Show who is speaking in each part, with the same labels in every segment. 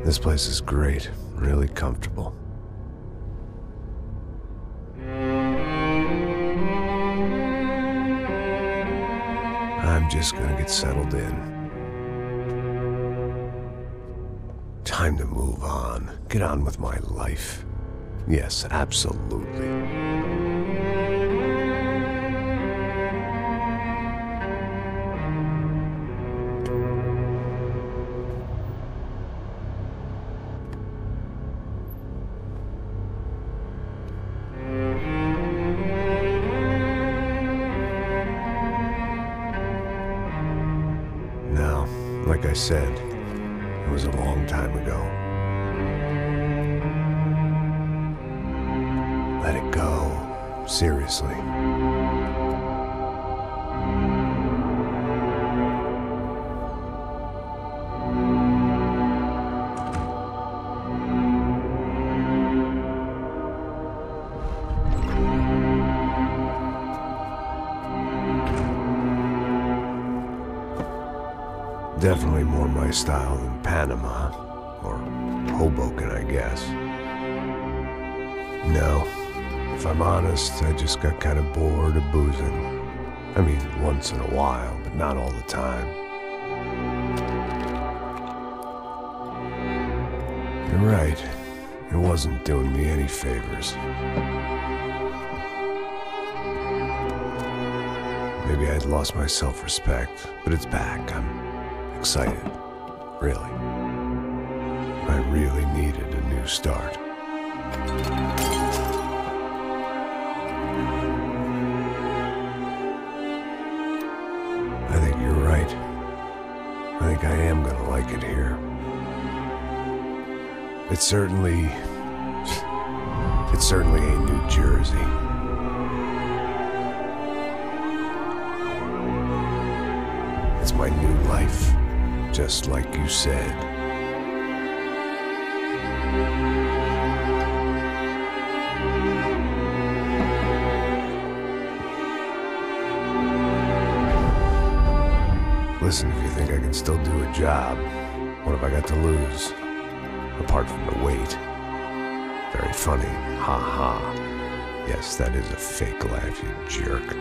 Speaker 1: This place is great, really comfortable. I'm just gonna get settled in. Time to move on. Get on with my life. Yes, absolutely. Now, like I said, it was a long time ago. Let it go. Seriously. Definitely more my style than Panama, or Hoboken, I guess. No, if I'm honest, I just got kind of bored of boozing. I mean, once in a while, but not all the time. You're right, it wasn't doing me any favors. Maybe I'd lost my self-respect, but it's back. I'm excited, really. I really needed a new start. I think you're right. I think I am gonna like it here. It's certainly ain't New Jersey. It's my new life. Just like you said. Listen, if you think I can still do a job, what have I got to lose? Apart from the weight. Very funny. Ha ha. Yes, that is a fake laugh, you jerk.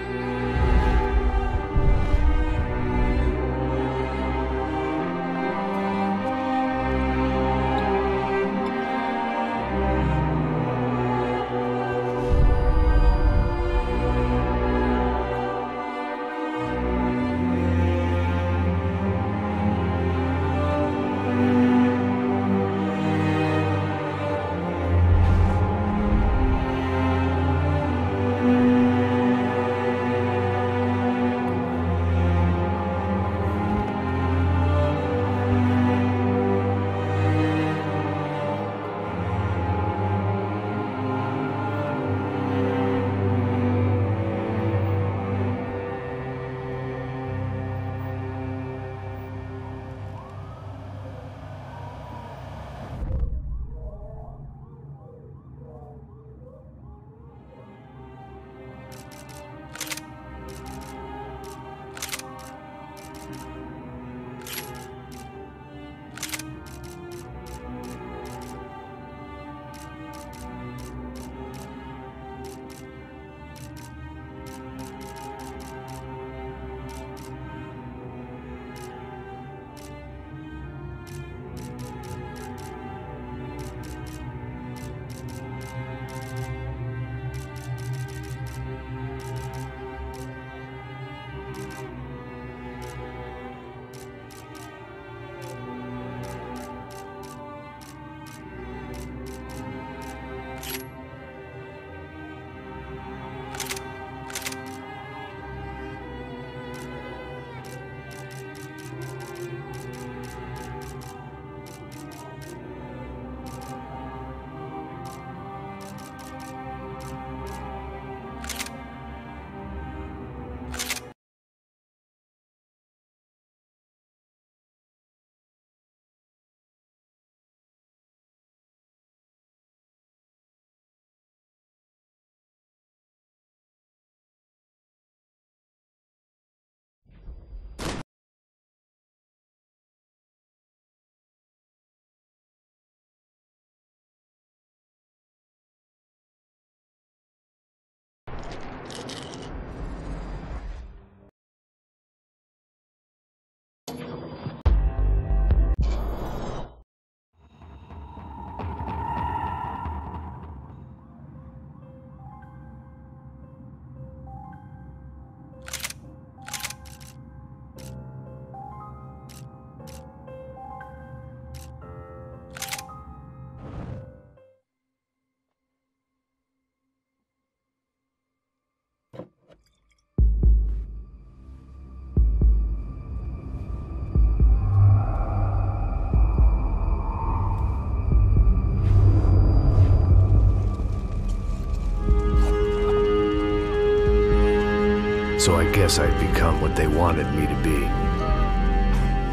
Speaker 1: guess I'd become what they wanted me to be.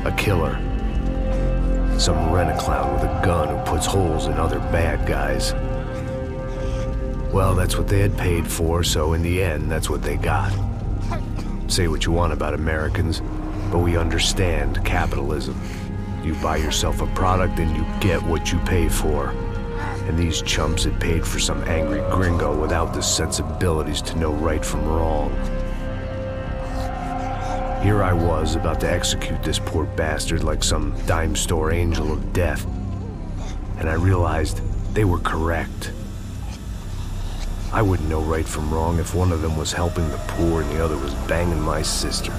Speaker 1: A killer. Some rent-a-clown with a gun who puts holes in other bad guys. Well, that's what they had paid for, so in the end, that's what they got. Say what you want about Americans, but we understand capitalism. You buy yourself a product and you get what you pay for. And these chumps had paid for some angry gringo without the sensibilities to know right from wrong. Here I was, about to execute this poor bastard like some dime store angel of death. And I realized they were correct. I wouldn't know right from wrong if one of them was helping the poor and the other was banging my sister.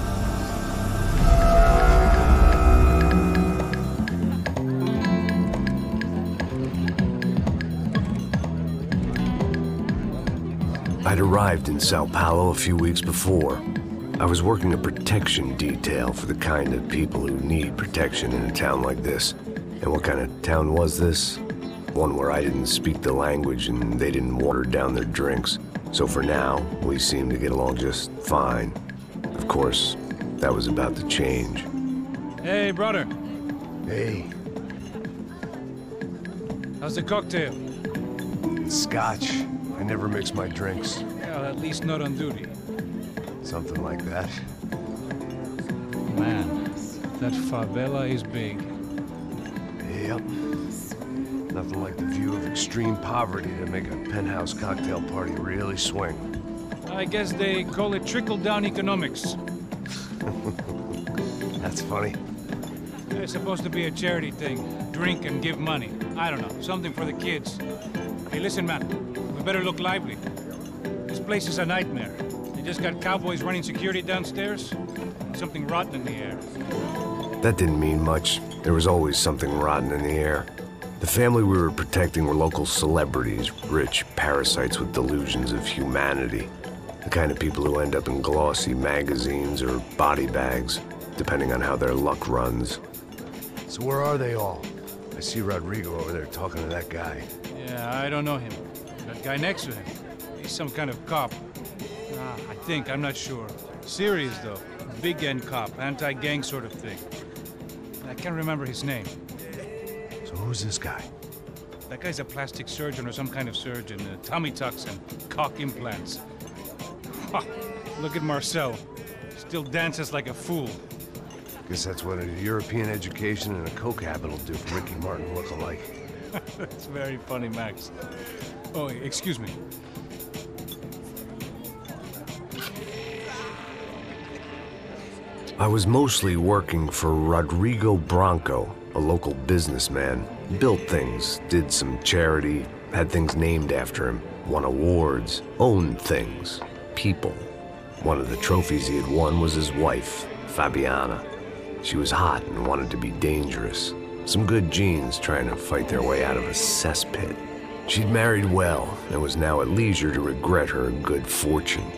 Speaker 1: I'd arrived in Sao Paulo a few weeks before. I was working a protection detail for the kind of people who need protection in a town like this. And what kind of town was this? One where I didn't speak the language and they didn't water down their drinks. So for now, we seemed to get along just fine. Of course, that was about to change.
Speaker 2: Hey, brother.
Speaker 1: Hey.
Speaker 2: How's the cocktail?
Speaker 1: It's scotch. I never mix my drinks.
Speaker 2: Well, at least not on duty.
Speaker 1: Something like that.
Speaker 2: Man, that favela is big.
Speaker 1: Yep. Nothing like the view of extreme poverty to make a penthouse cocktail party really swing.
Speaker 2: I guess they call it trickle-down economics.
Speaker 1: That's funny.
Speaker 2: It's supposed to be a charity thing. Drink and give money. I don't know, something for the kids. Hey, listen, man. We better look lively. This place is a nightmare. They just got cowboys running security downstairs. And something rotten in the air.
Speaker 1: That didn't mean much. There was always something rotten in the air. The family we were protecting were local celebrities, rich parasites with delusions of humanity. The kind of people who end up in glossy magazines or body bags, depending on how their luck runs. So where are they all? I see Rodrigo over there talking to that guy.
Speaker 2: Yeah, I don't know him. That guy next to him. He's some kind of cop. I think, I'm not sure. Serious, though. Big N cop, anti-gang sort of thing. I can't remember his name.
Speaker 1: So who's this guy?
Speaker 2: That guy's a plastic surgeon or some kind of surgeon. Tummy tucks and cock implants. Ha! Look at Marcel. Still dances like a fool.
Speaker 1: Guess that's what a European education and a coke habit will do for Ricky Martin look-alike.
Speaker 2: That's very funny, Max. Oh, excuse me.
Speaker 1: I was mostly working for Rodrigo Branco, a local businessman. Built things, did some charity, had things named after him, won awards, owned things, people. One of the trophies he had won was his wife, Fabiana. She was hot and wanted to be dangerous. Some good genes trying to fight their way out of a cesspit. She'd married well and was now at leisure to regret her good fortune.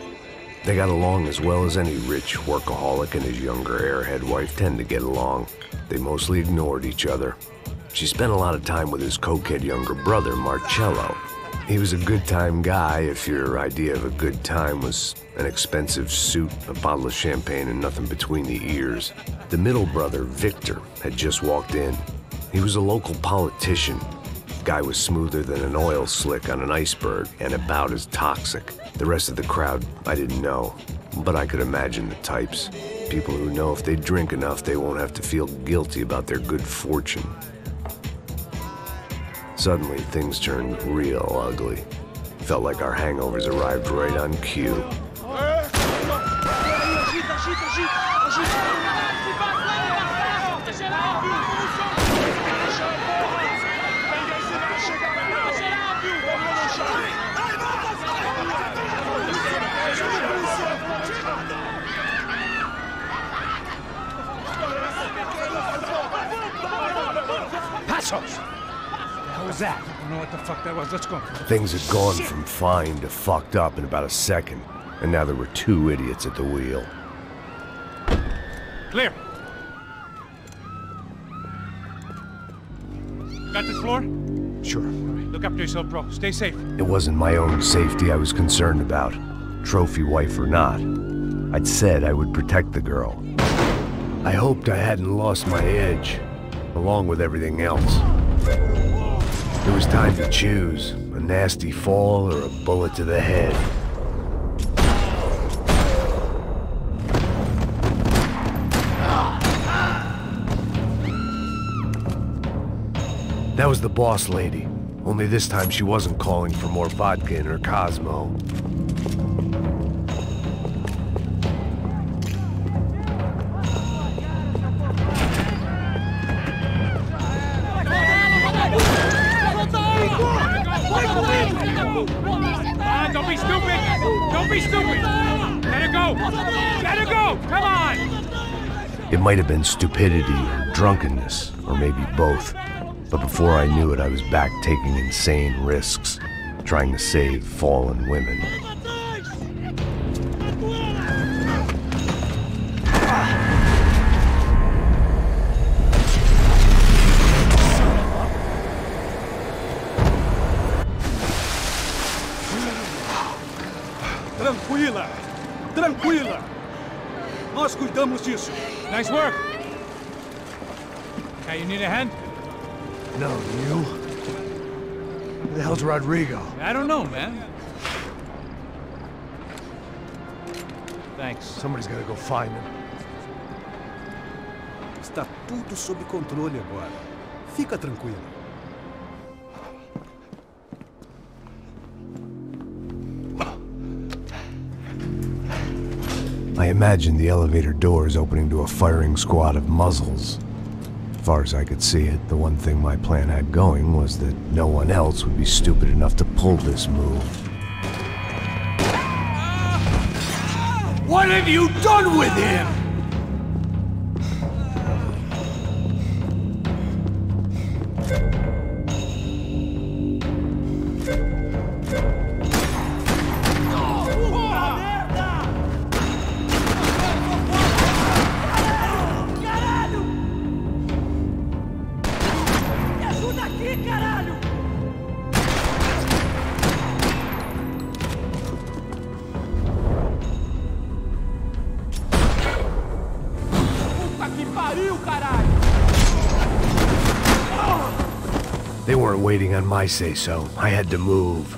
Speaker 1: They got along as well as any rich workaholic and his younger airhead wife tend to get along. They mostly ignored each other. She spent a lot of time with his cokehead younger brother, Marcello. He was a good-time guy if your idea of a good time was an expensive suit, a bottle of champagne, and nothing between the ears. The middle brother, Victor, had just walked in. He was a local politician. Guy was smoother than an oil slick on an iceberg and about as toxic. The rest of the crowd, I didn't know, but I could imagine the types. People who know if they drink enough, they won't have to feel guilty about their good fortune. Suddenly, things turned real ugly. Felt like our hangovers arrived right on cue.
Speaker 2: What was that? I don't know what the fuck that was. Let's go.
Speaker 1: Things had gone from fine to fucked up in about a second, and now there were two idiots at the wheel.
Speaker 2: Clear. Got this floor?
Speaker 1: Sure.
Speaker 2: Look after yourself, bro. Stay safe.
Speaker 1: It wasn't my own safety I was concerned about, trophy wife or not. I'd said I would protect the girl. I hoped I hadn't lost my edge, along with everything else. It was time to choose, a nasty fall or a bullet to the head. That was the boss lady, only this time she wasn't calling for more vodka in her Cosmo.
Speaker 2: Don't be stupid! Don't be stupid! Let her go! Let her go! Come on!
Speaker 1: It might have been stupidity or drunkenness, or maybe both. But before I knew it, I was back taking insane risks, trying to save fallen women.
Speaker 3: Tranquila! Tranquila! Nós cuidamos disso.
Speaker 2: Nice work! Hey, you need a hand?
Speaker 1: No, you? Who the hell's Rodrigo?
Speaker 2: I don't know, man. Thanks.
Speaker 1: Somebody's gotta go find him.
Speaker 3: Está tudo sob controle agora. Fica tranquilo.
Speaker 1: I imagined the elevator doors opening to a firing squad of muzzles. As far as I could see it, the one thing my plan had going was that no one else would be stupid enough to pull this move.
Speaker 3: What have you done with him?
Speaker 1: They weren't waiting on my say-so. I had to move.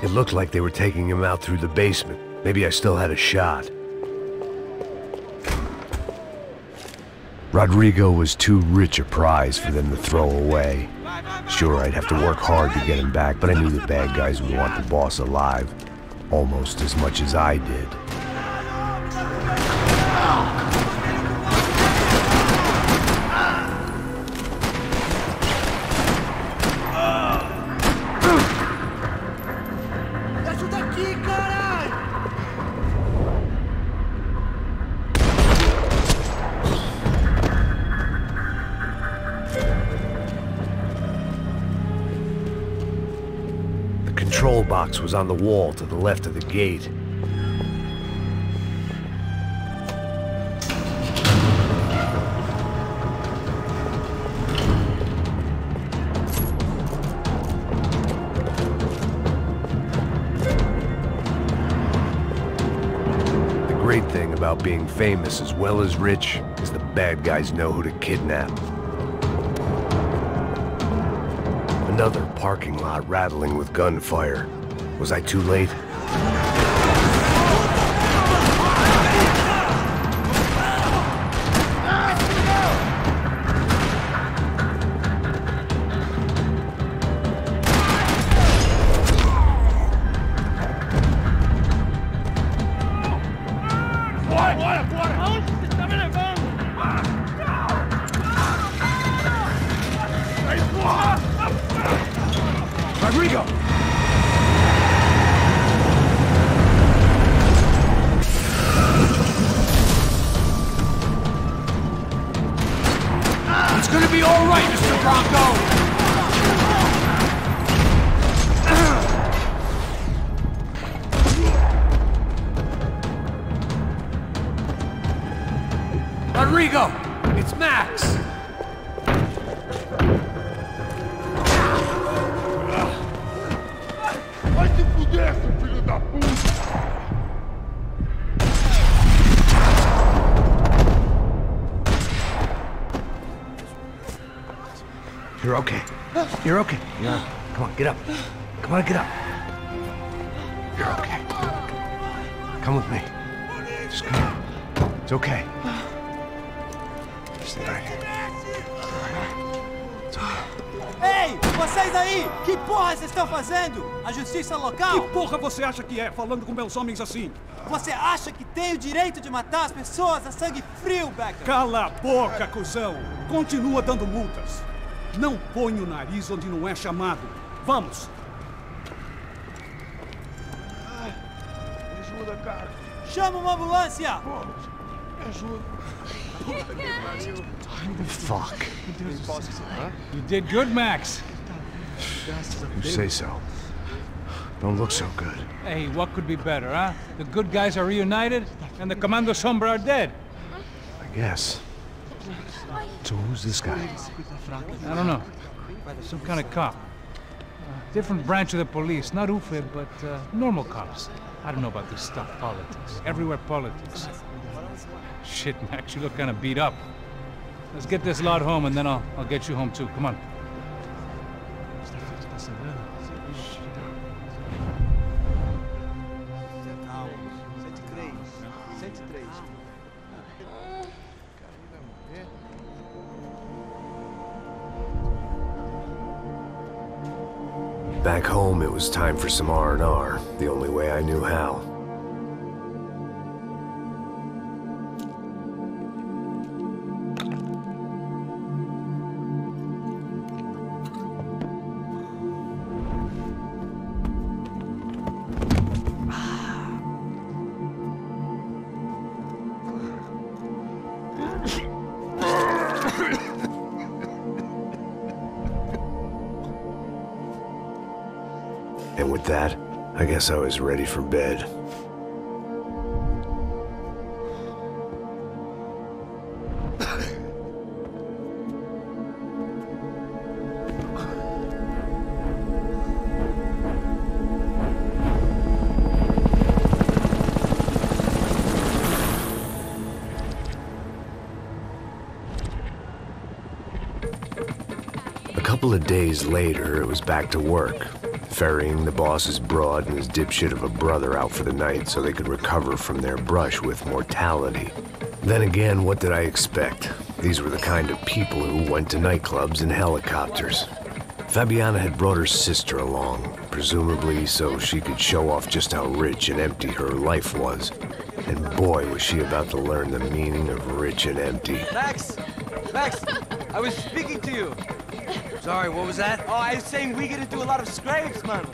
Speaker 1: It looked like they were taking him out through the basement. Maybe I still had a shot. Rodrigo was too rich a prize for them to throw away. Sure, I'd have to work hard to get him back, but I knew the bad guys would want the boss alive, almost as much as I did. The control box was on the wall to the left of the gate. The great thing about being famous as well as rich is the bad guys know who to kidnap. Another parking lot rattling with gunfire. Was I too late?
Speaker 2: Rodrigo! It's gonna be all right, Mr. Bronco! Rodrigo! It's Max!
Speaker 4: Vai se fuder, seu filho da puta!
Speaker 1: You're okay. You're okay. Yeah. Come on, get up. Come on, get up. You're okay. Come with me. Just come on. It's okay. Stay right here. It's okay.
Speaker 5: Ei, vocês aí! Que porra vocês estão fazendo? A justiça local?
Speaker 3: Que porra você acha que é, falando com meus homens assim?
Speaker 5: Você acha que tem o direito de matar as pessoas a sangue frio, Becker?
Speaker 3: Cala a boca, cuzão! Continua dando multas. Não põe o nariz onde não é chamado. Vamos!
Speaker 4: Me ajuda, cara.
Speaker 5: Chama uma ambulância!
Speaker 4: Me ajuda.
Speaker 1: Fuck.
Speaker 2: You did good, Max.
Speaker 1: You say so. Don't look so good.
Speaker 2: Hey, what could be better, huh? The good guys are reunited, and the Commando Sombra are dead.
Speaker 1: I guess. So who's this guy?
Speaker 2: I don't know. Some kind of cop. Different branch of the police. Not UFE, but normal cops. I don't know about this stuff, politics. Everywhere politics. Shit, Max, you look kind of beat up. Let's get this lot home, and then I'll get you home too. Come on.
Speaker 1: Back home, it was time for some R&R, the only way I knew how. And with that, I guess I was ready for bed. A couple of days later, it was back to work. Ferrying the boss's broad and his dipshit of a brother out for the night so they could recover from their brush with mortality. Then again, what did I expect? These were the kind of people who went to nightclubs in helicopters. Fabiana had brought her sister along, presumably so she could show off just how rich and empty her life was. And boy, was she about to learn the meaning of rich and empty.
Speaker 6: Max! Max! I was speaking to you!
Speaker 7: Sorry, what was that?
Speaker 6: Oh, I was saying we get into a lot of scrapes, man.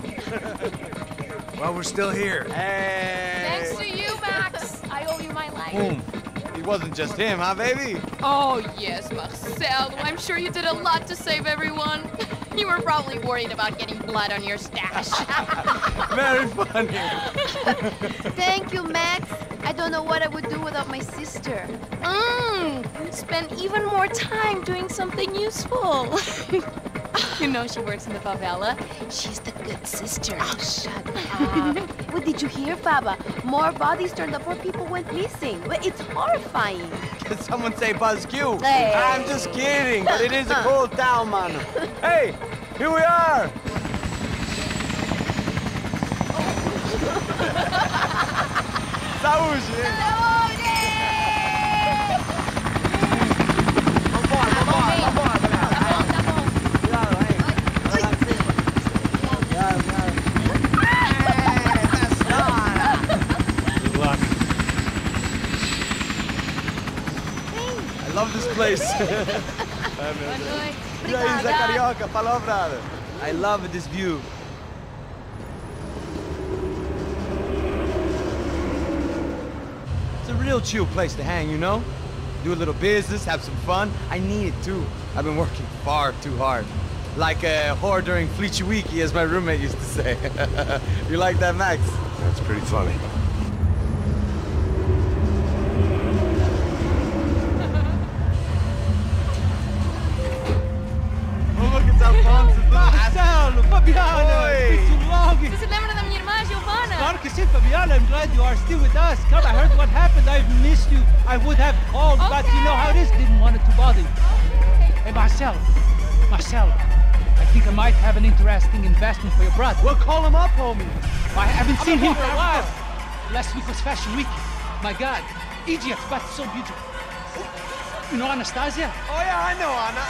Speaker 7: Well, we're still here.
Speaker 6: Hey!
Speaker 8: Thanks to you, Max. I owe you my life.
Speaker 7: Boom.
Speaker 6: It wasn't just him, huh, baby?
Speaker 8: Oh, yes, Marcel. I'm sure you did a lot to save everyone. You were probably worried about getting blood on your stash.
Speaker 6: Very funny.
Speaker 9: Thank you, Max. I don't know what I would do without my sister.
Speaker 8: Spend even more time doing something useful. You know she works in the favela.
Speaker 9: She's the good sister. Oh, shut up. What did you hear, Faba? More bodies turned up where people went missing. It's horrifying.
Speaker 6: Did someone say Buzz Q?
Speaker 9: Hey.
Speaker 6: I'm just kidding, but it is a cool town, man. Hey, here we are. Saúde! I love this place. E aí, Zé Carioca, falou, brother. I love this view. real chill place to hang, you know? Do a little business, have some fun. I need it too. I've been working far too hard. Like a whore during Fleechy Weeky, as my roommate used to say. You like that, Max?
Speaker 1: That's pretty funny.
Speaker 6: Oh, look, it's Alfonso.
Speaker 5: Marcelo, Fabiana, it's been too long.
Speaker 8: Você se lembra da minha irmã, Giovanna?
Speaker 5: Claro que sim, Fabiana. I'm glad you are still with us. Come, I heard what happened. I've missed you. I would have called, but you know how it is. Didn't want it to bother you. Hey, Marcelo. I think I might have an interesting investment for your brother.
Speaker 6: Well, call him up, homie.
Speaker 5: I haven't seen him for a while. Last week was Fashion Week. My God, Egypt, but so beautiful. You know Anastasia?
Speaker 6: Oh, yeah, I know Anna.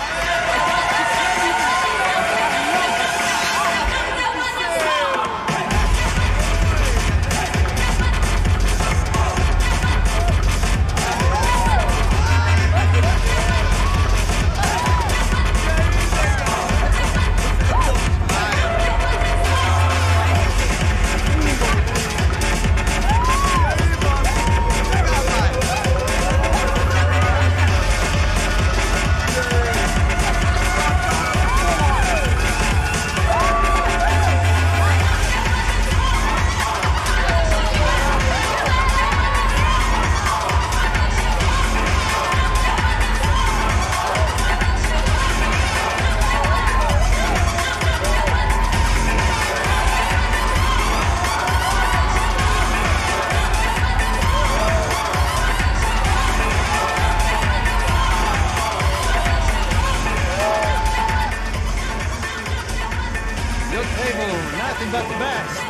Speaker 5: Nothing but the best.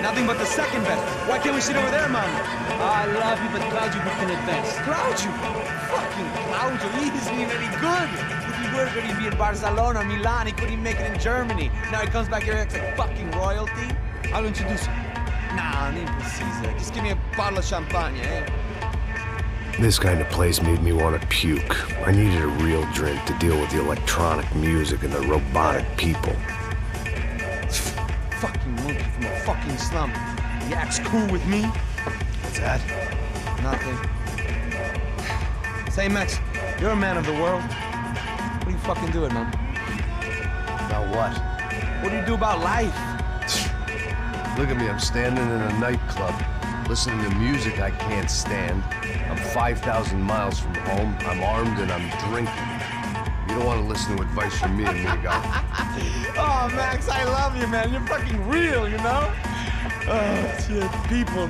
Speaker 6: Nothing but the second best. Why can't we sit over there, man?
Speaker 5: I love you, but Claudio booked in advance.
Speaker 6: Claudio? Fucking Claudio, he isn't even any good. If he were good, he'd be in Barcelona, Milan, he couldn't even make it in Germany. Now he comes back here and acts like fucking royalty.
Speaker 5: I'll introduce you.
Speaker 6: Nah, nem precisa. Just give me a bottle of champagne, eh?
Speaker 1: This kind of place made me want to puke. I needed a real drink to deal with the electronic music and the robotic people.
Speaker 6: Fucking monkey from a fucking slum. He acts cool with me.
Speaker 1: What's that?
Speaker 6: Nothing. Say, Max, you're a man of the world. What do you fucking do it, man?
Speaker 1: About what?
Speaker 6: What do you do about life?
Speaker 1: Look at me, I'm standing in a nightclub, listening to music I can't stand. I'm 5,000 miles from home, I'm armed and I'm drinking. You don't want to listen to advice from me, amigo.
Speaker 6: Oh, Max, I love you, man. You're fucking real, you know? Oh, shit. People.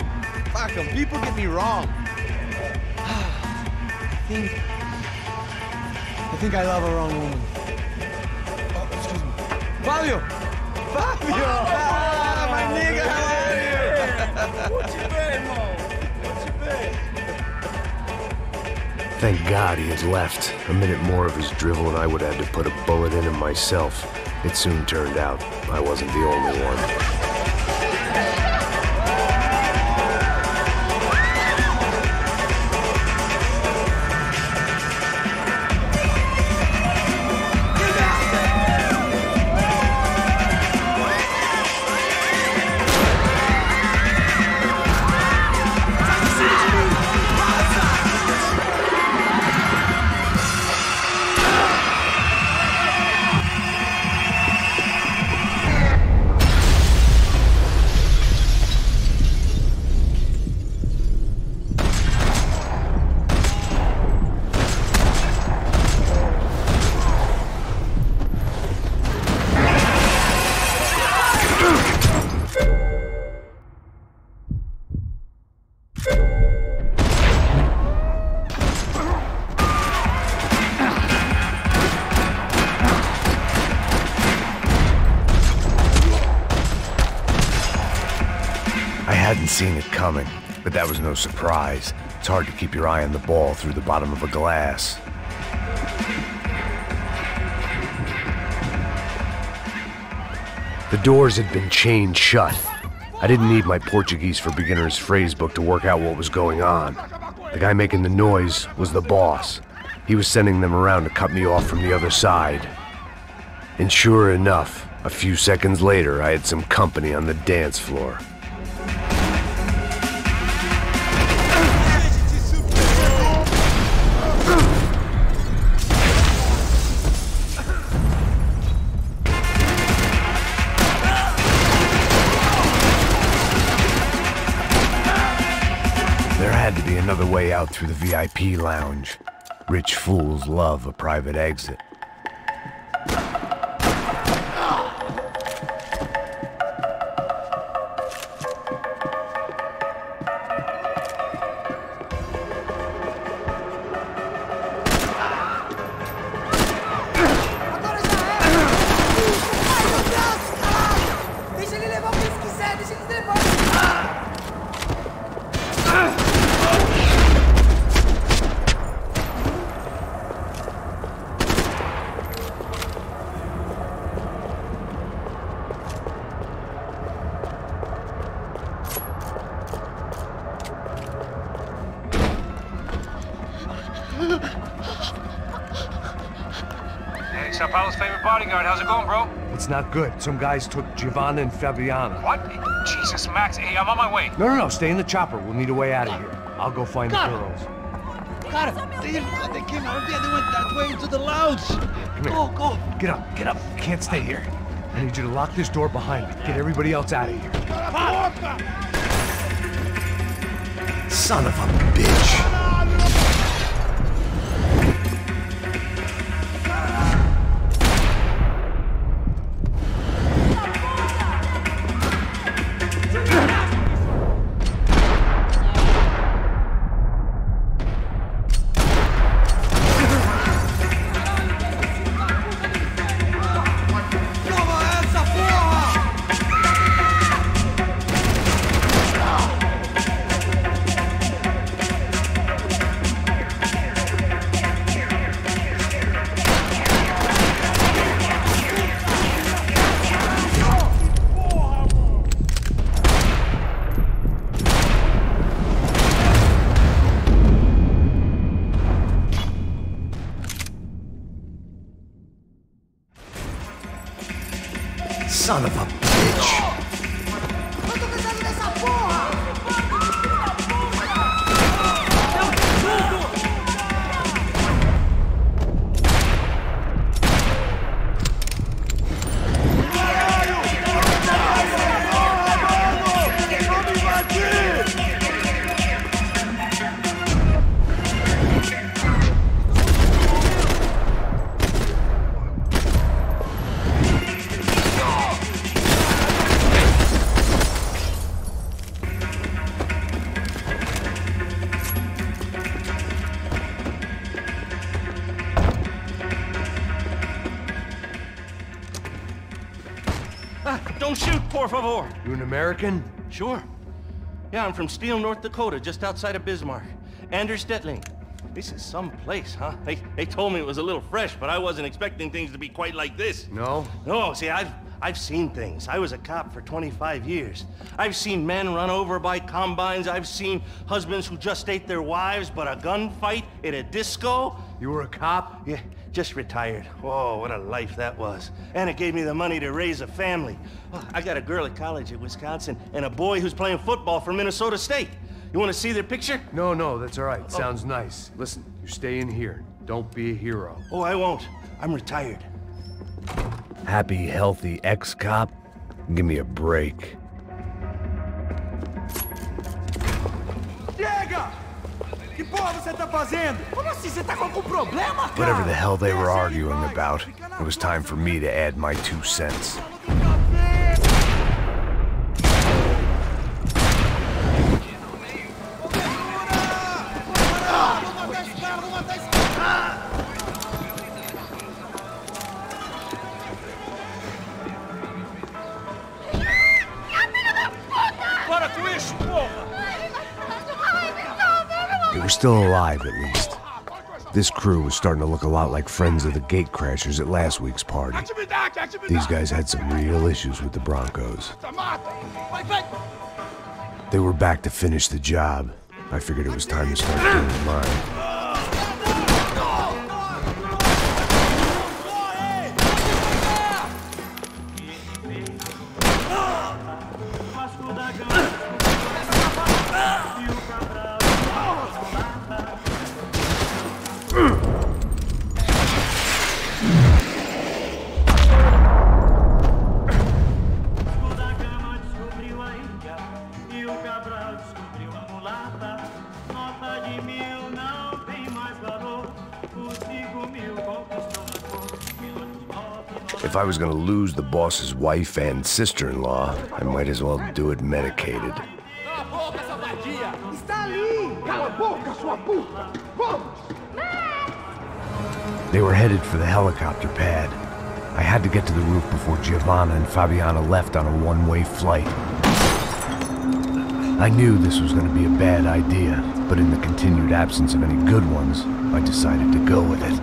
Speaker 6: Fuck them. People get me wrong. I think I love a wrong woman. Oh, excuse me. Fabio! Fabio! Ah, my nigga, how are you?
Speaker 4: What you been, Mo? What you been?
Speaker 1: Thank God he had left. A minute more of his drivel and I would have had to put a bullet in him myself. It soon turned out I wasn't the only one. I hadn't seen it coming, but that was no surprise. It's hard to keep your eye on the ball through the bottom of a glass. The doors had been chained shut. I didn't need my Portuguese for Beginners phrase book to work out what was going on. The guy making the noise was the boss. He was sending them around to cut me off from the other side. And sure enough, a few seconds later, I had some company on the dance floor. another way out through the VIP lounge. Rich fools love a private exit.
Speaker 2: Hey, Sao Paulo's favorite bodyguard. How's it going, bro?
Speaker 7: It's not good. Some guys took Giovanna and Fabiana.
Speaker 2: What? Jesus, Max. Hey, I'm on my way.
Speaker 7: No. Stay in the chopper. We'll need a way out of here. I'll go find the girls.
Speaker 5: Got it. They came out of there. They went that way into the lounge. Go.
Speaker 7: Get up. Can't stay here. I need you to lock this door behind me. Get everybody else out of here.
Speaker 1: Son of a bitch. Son of a bitch.
Speaker 4: Don't shoot, por favor.
Speaker 7: You an American?
Speaker 4: Sure. Yeah, I'm from Steele, North Dakota, just outside of Bismarck. Anders Detling. This is some place, huh? They told me it was a little fresh, but I wasn't expecting things to be quite like this.
Speaker 7: No?
Speaker 4: No, see, I've seen things. I was a cop for 25 years. I've seen men run over by combines. I've seen husbands who just ate their wives, but a gunfight at a disco.
Speaker 7: You were a cop?
Speaker 4: Yeah, just retired. Oh, what a life that was. And it gave me the money to raise a family. Oh, I got a girl at college at Wisconsin and a boy who's playing football for Minnesota State. You want to see their picture?
Speaker 7: No, that's all right. Sounds nice. Listen, you stay in here. Don't be a hero.
Speaker 4: Oh, I won't. I'm retired.
Speaker 1: Happy, healthy ex-cop? Give me a break.
Speaker 10: Chega! Que porra você tá fazendo? Como assim? Você tá com algum problema, cara?
Speaker 1: Whatever the hell they were arguing about, it was time for me to add my 2 cents. They were still alive, at least. This crew was starting to look a lot like friends of the gatecrashers at last week's party. These guys had some real issues with the Broncos. They were back to finish the job. I figured it was time to start doing mine. If I was gonna lose the boss's wife and sister-in-law, I might as well do it medicated. They were headed for the helicopter pad. I had to get to the roof before Giovanna and Fabiana left on a one-way flight. I knew this was going to be a bad idea, but in the continued absence of any good ones, I decided to go with it.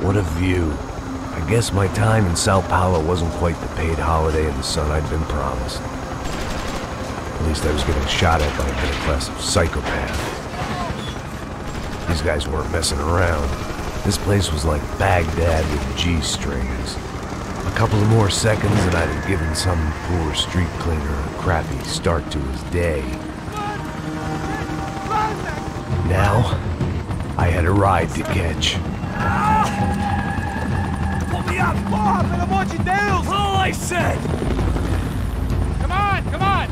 Speaker 1: What a view. I guess my time in Sao Paulo wasn't quite the paid holiday in the sun I'd been promised. At least I was getting shot at by a middle-class psychopath. These guys weren't messing around. This place was like Baghdad with G-strings. A couple of more seconds and I'd have given some poor street cleaner a crappy start to his day. Now, I had a ride to catch.
Speaker 10: Pull me up! Porra, pelo amor de Deus! All I said!
Speaker 2: Come on, come on!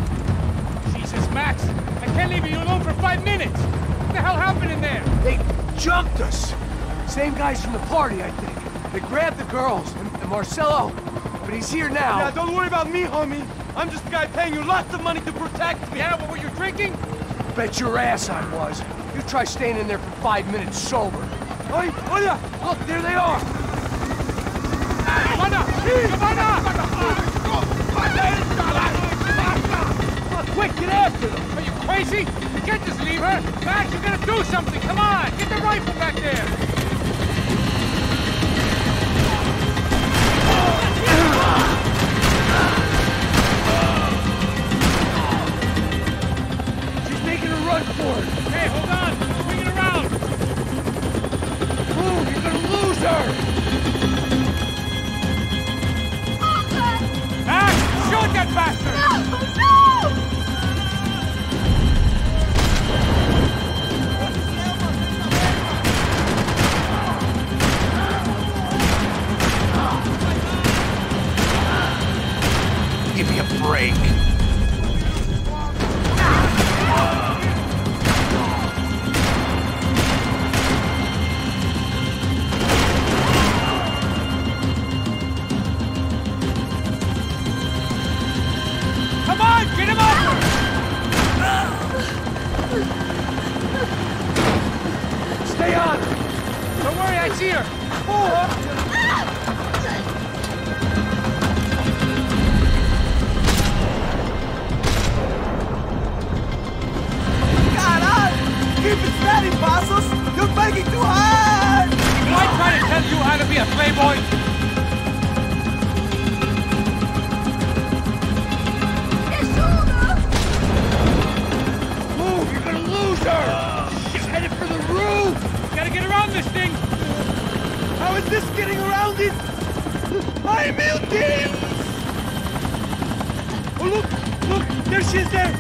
Speaker 2: Jesus, Max, I can't leave you alone for 5 minutes! What the hell happened in there?
Speaker 7: They jumped us. Same guys from the party, I think. They grabbed the girls, and Marcelo, but he's here now.
Speaker 10: Yeah, don't worry about me, homie. I'm just a guy paying you lots of money to protect me.
Speaker 2: Yeah, but were you drinking?
Speaker 7: Bet your ass I was. You try staying in there for 5 minutes sober.
Speaker 10: Oi, olha!
Speaker 7: Look, there they are.
Speaker 2: Giovanna!
Speaker 7: Quick, get after them!
Speaker 2: Are you crazy? You can't just leave her! Max, you gotta do something! Come on! Get the rifle back there!
Speaker 7: She's making a run for it!
Speaker 2: Hey, hold on! Swing it around!
Speaker 7: Move! You're gonna lose her!
Speaker 2: Max! Shoot that bastard!
Speaker 9: No!
Speaker 1: Give me a break.
Speaker 2: Come on! Get him over!
Speaker 7: Stay on!
Speaker 2: Don't worry, I see her!
Speaker 10: Keep it steady, Passos! You're begging too hard!
Speaker 2: Do I try to tell you how to be a playboy?
Speaker 7: Move! You're gonna lose her! She's headed for the roof!
Speaker 2: Gotta get around this thing!
Speaker 10: How is this getting around it? Ai, meu Deus! Oh, look! Look! There she is there!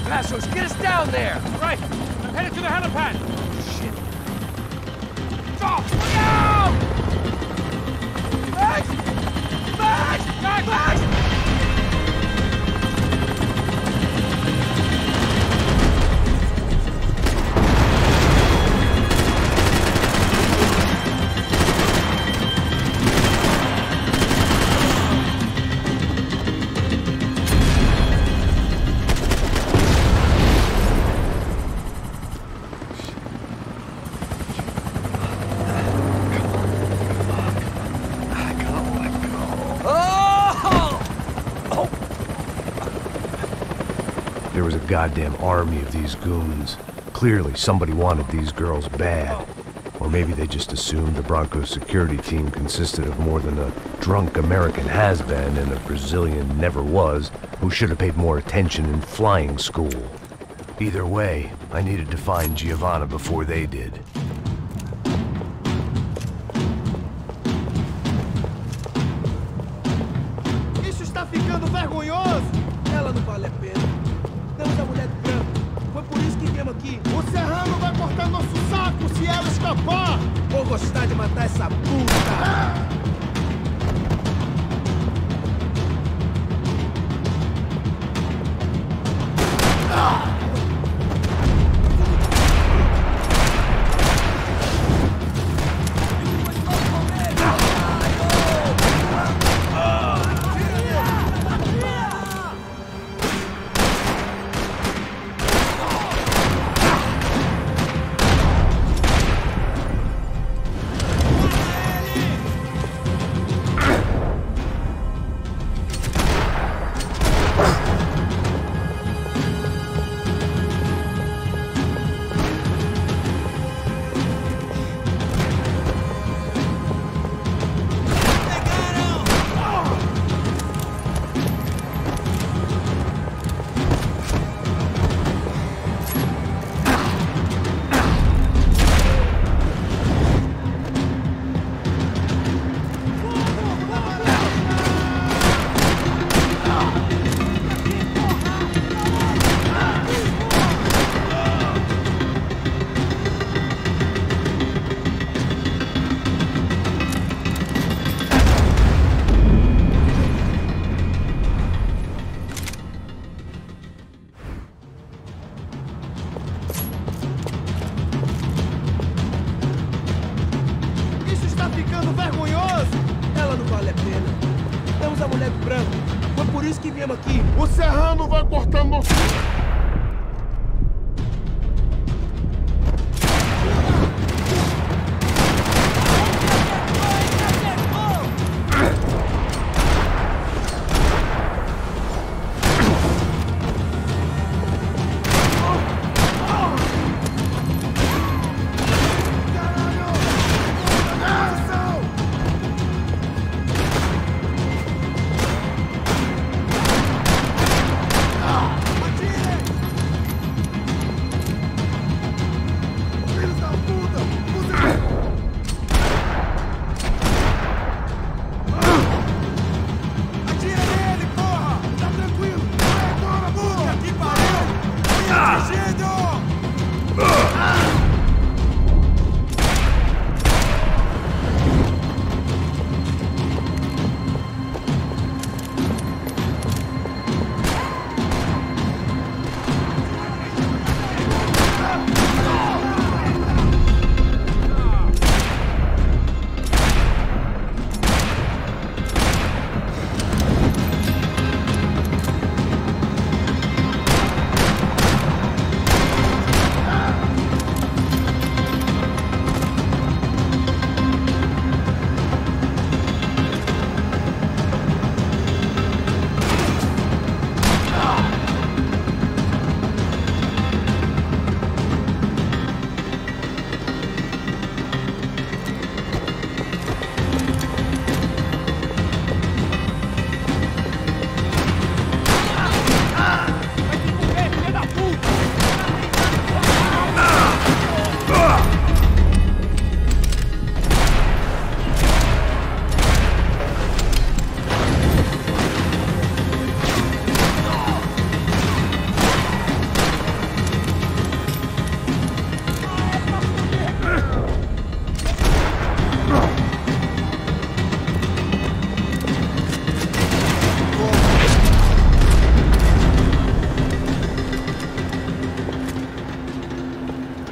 Speaker 7: Passos, get us down there!
Speaker 2: Right! I'm headed to the helipad!
Speaker 7: Shit!
Speaker 2: Stop! Look out!
Speaker 10: Max! Max!
Speaker 2: Max!
Speaker 10: Max!
Speaker 1: There was a goddamn army of these goons. Clearly, somebody wanted these girls bad. Or maybe they just assumed the Broncos security team consisted of more than a drunk American has-been and a Brazilian never-was who should have paid more attention in flying school. Either way, I needed to find Giovanna before they did.
Speaker 10: Isso está ficando vergonhoso! Ela não vale a pena. Temos a mulher do branco. Foi por isso que viemos aqui. O Serrano vai cortar nosso saco se ela escapar! Vou gostar de matar essa puta! Aqui. O Serrano vai cortar nosso...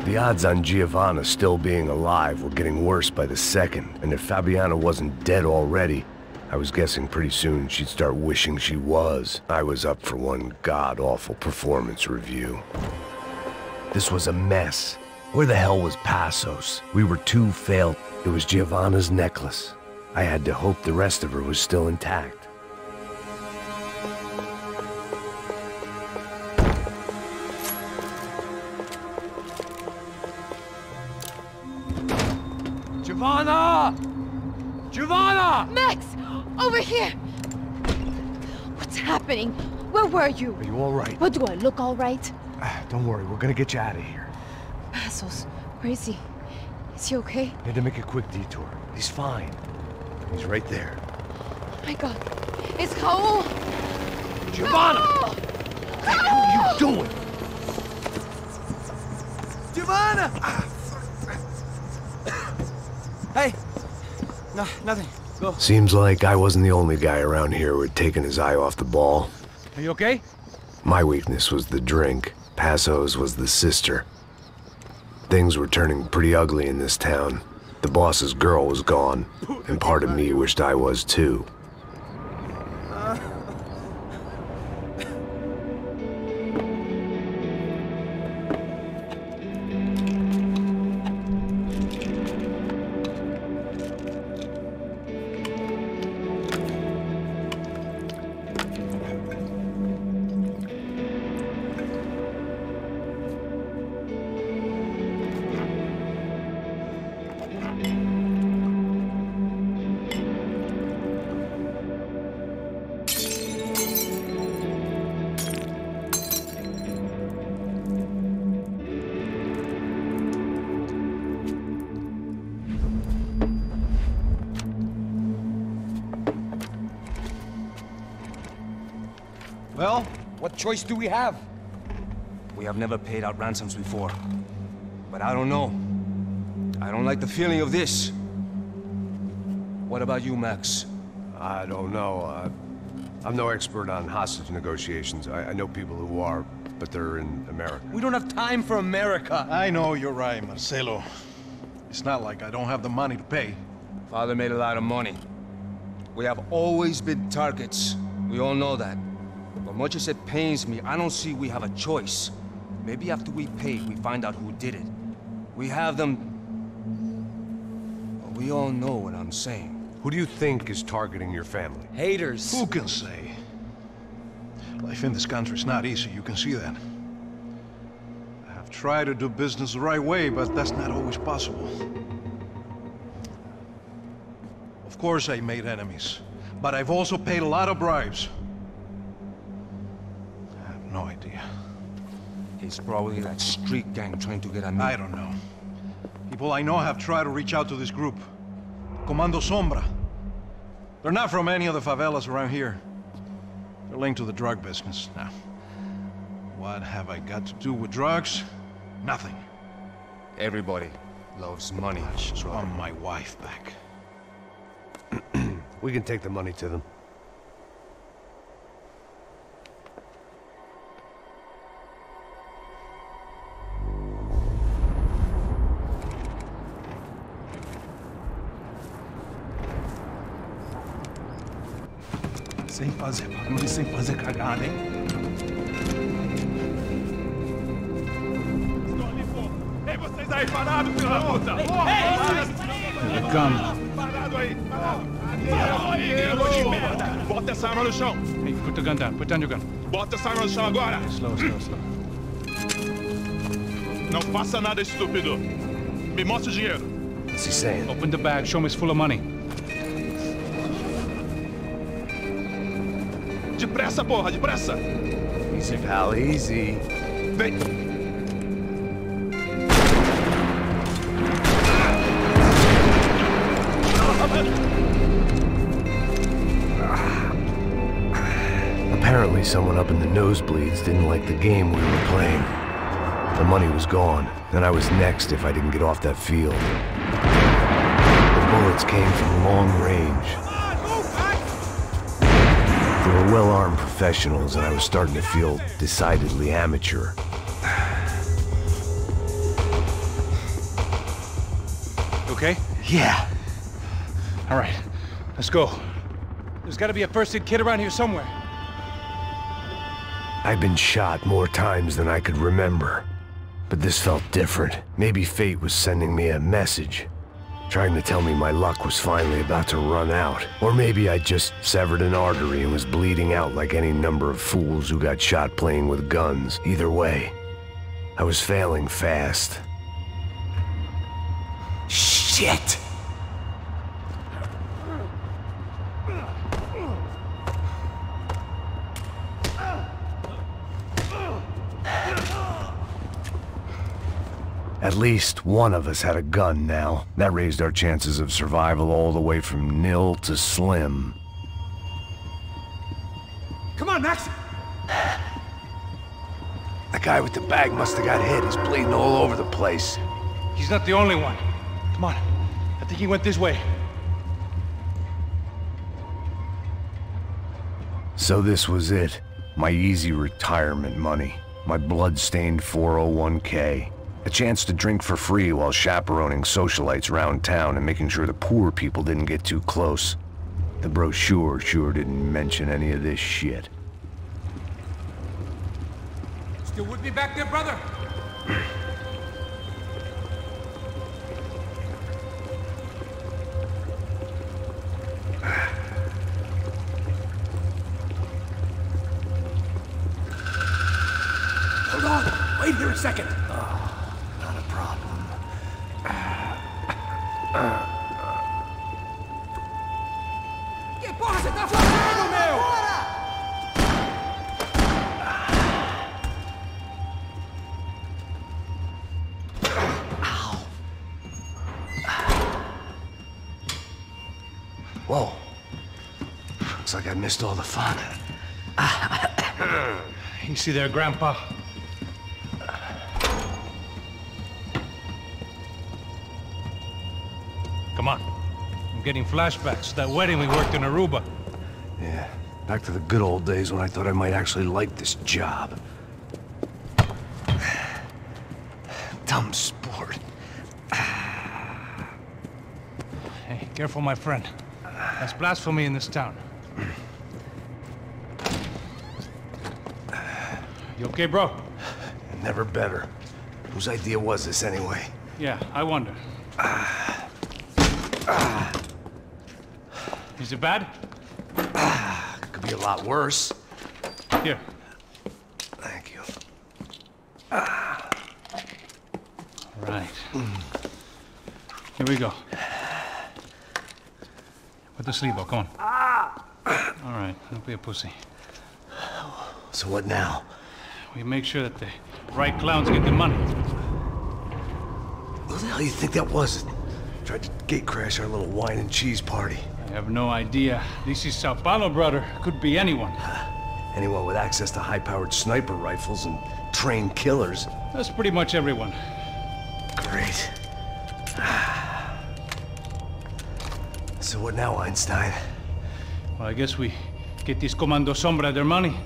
Speaker 1: The odds on Giovanna still being alive were getting worse by the second, and if Fabiana wasn't dead already, I was guessing pretty soon she'd start wishing she was. I was up for one god-awful performance review. This was a mess. Where the hell was Passos? We were too failed. It was Giovanna's necklace. I had to hope the rest of her was still intact.
Speaker 6: Giovanna! Giovanna!
Speaker 8: Max! Over here! What's happening? Where were you?
Speaker 7: Are you all right?
Speaker 8: What, do I look all right?
Speaker 7: Don't worry, we're gonna get you out of here.
Speaker 8: Passos, where is he? Is he okay?
Speaker 7: Had to make a quick detour. He's fine. He's right there.
Speaker 8: Oh my God. It's Raul!
Speaker 7: Giovanna!
Speaker 8: Raul!
Speaker 7: What the hell are you doing?
Speaker 6: Giovanna! Hey! No, nothing. Go.
Speaker 1: Seems like I wasn't the only guy around here who had taken his eye off the ball.
Speaker 2: Are you okay?
Speaker 1: My weakness was the drink. Passo's was the sister. Things were turning pretty ugly in this town. The boss's girl was gone, and part of me wished I was too.
Speaker 6: Well, what choice do we have?
Speaker 11: We have never paid out ransoms before. But I don't know. I don't like the feeling of this. What about you, Max?
Speaker 1: I don't know. I'm no expert on hostage negotiations. I know people who are, but they're in America.
Speaker 6: We don't have time for America.
Speaker 10: I know you're right, Marcelo. It's not like I don't have the money to pay.
Speaker 11: Father made a lot of money. We have always been targets. We all know that. But much as it pains me, I don't see we have a choice. Maybe after we pay, we find out who did it. We have them... But we all know what I'm saying.
Speaker 1: Who do you think is targeting your family?
Speaker 6: Haters.
Speaker 10: Who can say? Life in this country is not easy, you can see that. I have tried to do business the right way, but that's not always possible. Of course I made enemies, but I've also paid a lot of bribes. I have no idea.
Speaker 11: It's probably that street gang trying to get at me.
Speaker 10: I don't know. People I know have tried to reach out to this group. Comando Sombra. They're not from any of the favelas around here. They're linked to the drug business. Now, what have I got to do with drugs? Nothing.
Speaker 11: Everybody loves money.
Speaker 10: I just want my wife back.
Speaker 1: We can take the money to them.
Speaker 10: Sem fazer barulho, sem fazer cagada, hein? Estou ali, pô! Ei, vocês aí parados, filho da puta!
Speaker 2: The gun.
Speaker 10: Parado aí! Parado aí, merda! Bota essa arma no chão!
Speaker 2: Hey, put the gun down. Put down your gun.
Speaker 10: Bota essa arma no chão agora!
Speaker 2: Slow, slow, slow.
Speaker 10: Não faça nada, estúpido! Me mostre o dinheiro!
Speaker 1: What's he saying?
Speaker 2: Open the bag. Show me it's full of money.
Speaker 10: Depressa, porra, depressa!
Speaker 1: Easy, pal, easy.
Speaker 10: Vem!
Speaker 1: Apparently someone up in the nosebleeds didn't like the game we were playing. The money was gone, and I was next if I didn't get off that field. The bullets came from long range. They were well-armed professionals, and I was starting to feel decidedly amateur.
Speaker 2: You okay?
Speaker 7: Yeah.
Speaker 2: All right, let's go. There's got to be a first-aid kit around here somewhere.
Speaker 1: I'd been shot more times than I could remember, but this felt different. Maybe fate was sending me a message, trying to tell me my luck was finally about to run out. Or maybe I just severed an artery and was bleeding out like any number of fools who got shot playing with guns. Either way, I was failing fast.
Speaker 7: Shit!
Speaker 1: At least one of us had a gun now. That raised our chances of survival all the way from nil to slim.
Speaker 3: Come on, Max!
Speaker 1: The guy with the bag must have got hit. He's bleeding all over the place.
Speaker 2: He's not the only one. Come on. I think he went this way.
Speaker 1: So this was it. My easy retirement money. My blood-stained 401k. A chance to drink for free while chaperoning socialites around town and making sure the poor people didn't get too close. The brochure sure didn't mention any of this shit.
Speaker 2: Still with me back there, brother?
Speaker 3: Hold on! Wait here a second!
Speaker 1: Not a problem.
Speaker 3: Que porra você tá fazendo, meu?
Speaker 1: Whoa. Looks like I missed all the fun.
Speaker 2: Easy there, Grandpa. Come on. I'm getting flashbacks to that wedding we worked in Aruba.
Speaker 1: Yeah, back to the good old days when I thought I might actually like this job. Dumb sport.
Speaker 2: Hey, careful, my friend. That's blasphemy in this town. You okay, bro?
Speaker 1: Never better. Whose idea was this anyway?
Speaker 2: Yeah, I wonder. Is it bad?
Speaker 1: Could be a lot worse.
Speaker 2: Here.
Speaker 1: Thank you.
Speaker 2: Right. Here we go. Put the sleeve on, come on. All right, don't be a pussy.
Speaker 1: So what now?
Speaker 2: We make sure that the right clowns get the money.
Speaker 1: Who the hell do you think that was? Tried to gate crash our little wine and cheese party.
Speaker 2: I have no idea. This is Sao Paulo, brother. Could be anyone.
Speaker 1: Anyone with access to high-powered sniper rifles and trained killers.
Speaker 2: That's pretty much everyone.
Speaker 1: Great. So what now, Einstein?
Speaker 2: Well, I guess we get these Comando Sombra their money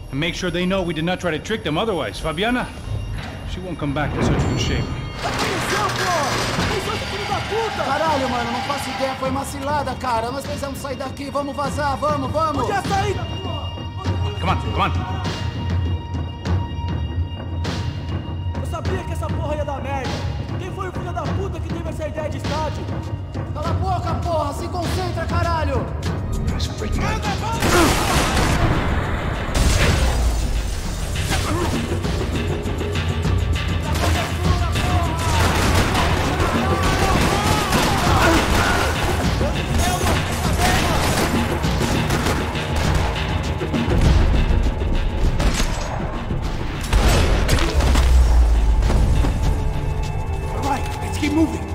Speaker 2: and make sure they know we did not try to trick them otherwise. Fabiana, she won't come back in such good shape.
Speaker 10: Caralho, mano, não faço ideia, foi uma cilada, cara. Nós precisamos sair daqui, vamos vazar, vamos, vamos! Onde é a saída?
Speaker 2: Come on, come on.
Speaker 10: Eu sabia que essa porra ia dar merda. Quem foi o filho da puta que teve essa ideia de estádio? Cala a boca, porra! Se concentra, caralho!
Speaker 3: All right, let's keep moving.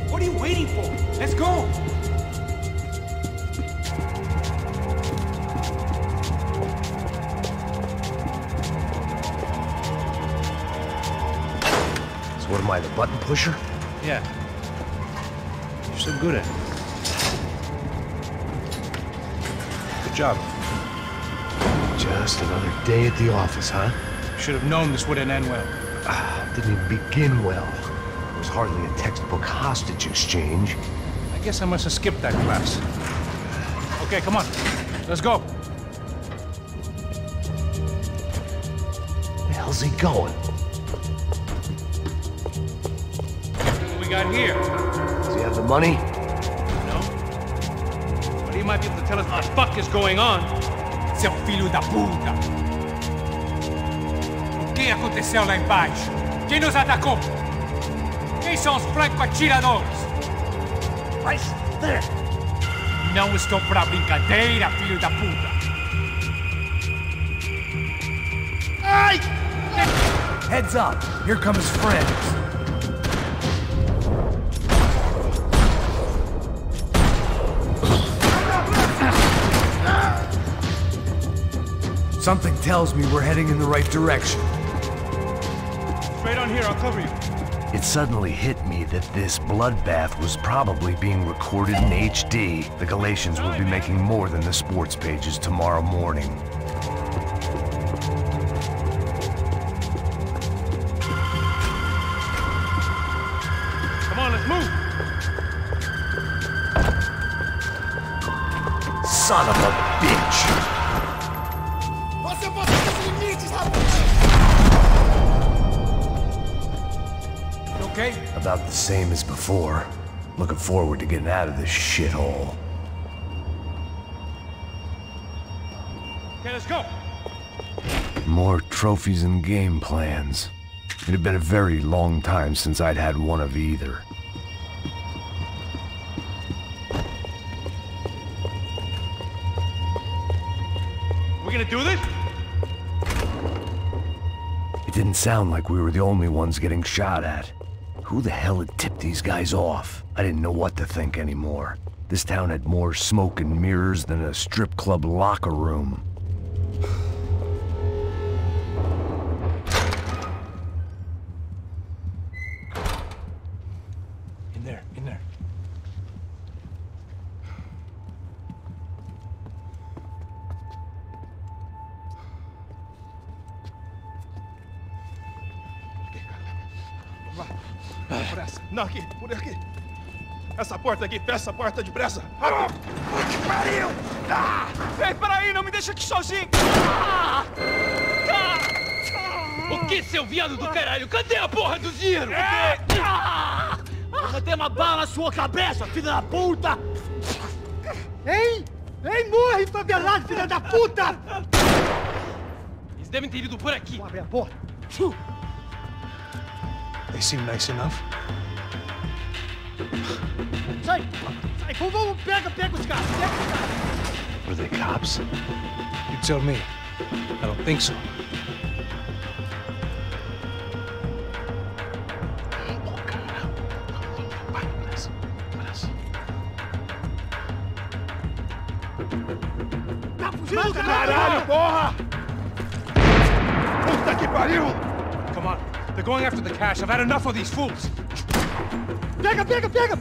Speaker 3: What are you waiting for? Let's go!
Speaker 1: So what am I, the button pusher?
Speaker 2: Yeah. You're so good at it. Good job.
Speaker 1: Just another day at the office, huh?
Speaker 2: Should have known this wouldn't end well.
Speaker 1: Didn't even begin well. It was hardly a textbook hostage exchange.
Speaker 2: I guess I must have skipped that class. Okay, come on. Let's go.
Speaker 1: Where the hell's he going?
Speaker 2: What we got here?
Speaker 1: Does he have the money?
Speaker 2: No. But he might be able to tell us what the fuck is going on.
Speaker 3: Seu filho da puta!
Speaker 2: ¿Qué que aconteceu lá embaixo? Quem nos atacou? Quem são os franco-atiradores?
Speaker 10: Right there.
Speaker 2: Não estou pra brincadeira, filho da puta!
Speaker 10: Ai!
Speaker 7: Heads up. Here come his friends. Something tells me we're heading in the right direction.
Speaker 2: Straight on here, I'll cover you.
Speaker 12: It suddenly hit me that this bloodbath was probably being recorded in HD. The Galatians will be making more than the sports pages tomorrow morning.
Speaker 2: Come on, let's move!
Speaker 12: Son of a bitch!
Speaker 2: Okay?
Speaker 12: About the same as before. Looking forward to getting out of this shithole.
Speaker 2: Okay, let's go!
Speaker 12: More trophies and game plans. It had been a very long time since I'd had one of either.
Speaker 2: We gonna do this?
Speaker 12: It didn't sound like we were the only ones getting shot at. Who the hell had tipped these guys off? I didn't know what to think anymore. This town had more smoke and mirrors than a strip club locker room.
Speaker 2: In there, in there.
Speaker 10: Pressa. Não, aqui, por aqui. Essa porta aqui, fecha essa porta depressa. Rápido! Que pariu! Ei, peraí, não me deixa aqui sozinho!
Speaker 5: O que, seu viado do caralho? Cadê a porra do dinheiro?
Speaker 10: Vou ter uma bala na sua cabeça, filha da puta!
Speaker 5: Ei! Ei, morre, favelado, filha da puta! Eles devem ter ido por aqui.
Speaker 10: Abre a porta. They seem nice enough.
Speaker 5: Sai! Sai! Vamos, pega os caras! Pega os caras!
Speaker 10: Were they cops?
Speaker 2: You tell me. I don't think so.
Speaker 10: Caralho, porra! Puta que pariu!
Speaker 2: Come on. They're going after the cash. I've had enough of these fools.
Speaker 5: Pega, pega, pega!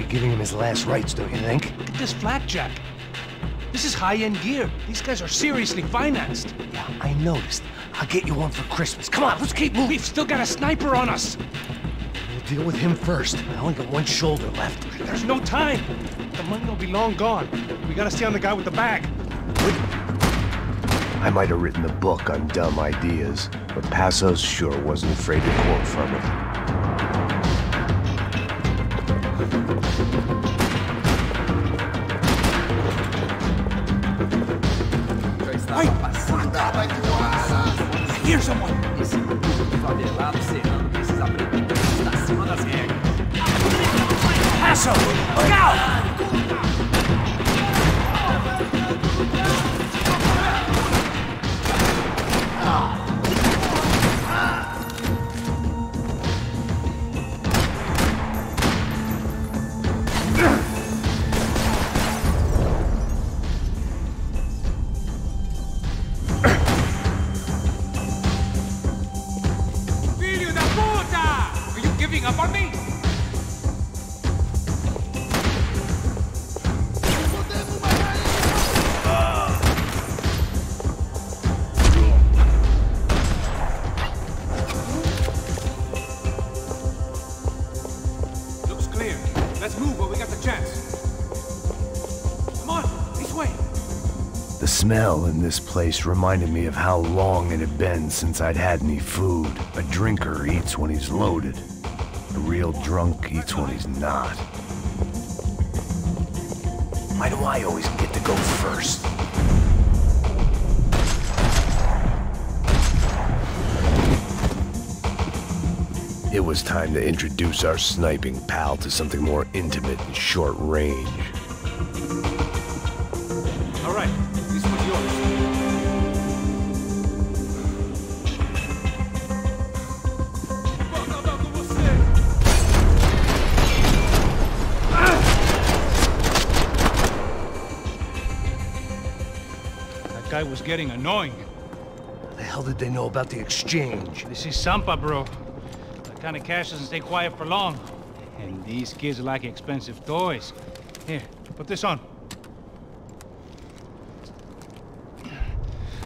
Speaker 12: Giving him his last rites, don't you think?
Speaker 2: Look at this blackjack. This is high-end gear. These guys are seriously financed.
Speaker 12: Yeah, I noticed. I'll get you one for Christmas. Come on, let's keep moving.
Speaker 2: We've still got a sniper on us.
Speaker 12: We'll deal with him first. I only got one shoulder left.
Speaker 2: There's no time. The money will be long gone. We gotta stay on the guy with the bag.
Speaker 12: I might have written the book on dumb ideas, but Passos sure wasn't afraid to quote from it.
Speaker 2: I hear someone!
Speaker 13: Esse grupo de favelado serrano precisa aprender a estar acima das regras.
Speaker 2: Passo! Look out!
Speaker 12: smell in this place reminded me of how long it had been since I'd had any food. A drinker eats when he's loaded. A real drunk eats when he's not. Why do I always get to go first? It was time to introduce our sniping pal to something more intimate and short range.
Speaker 2: All right, this one's yours. That guy was getting annoying.
Speaker 12: How the hell did they know about the exchange?
Speaker 2: This is Sampa, bro. That kind of cash doesn't stay quiet for long. And these kids like expensive toys. Here, put this on.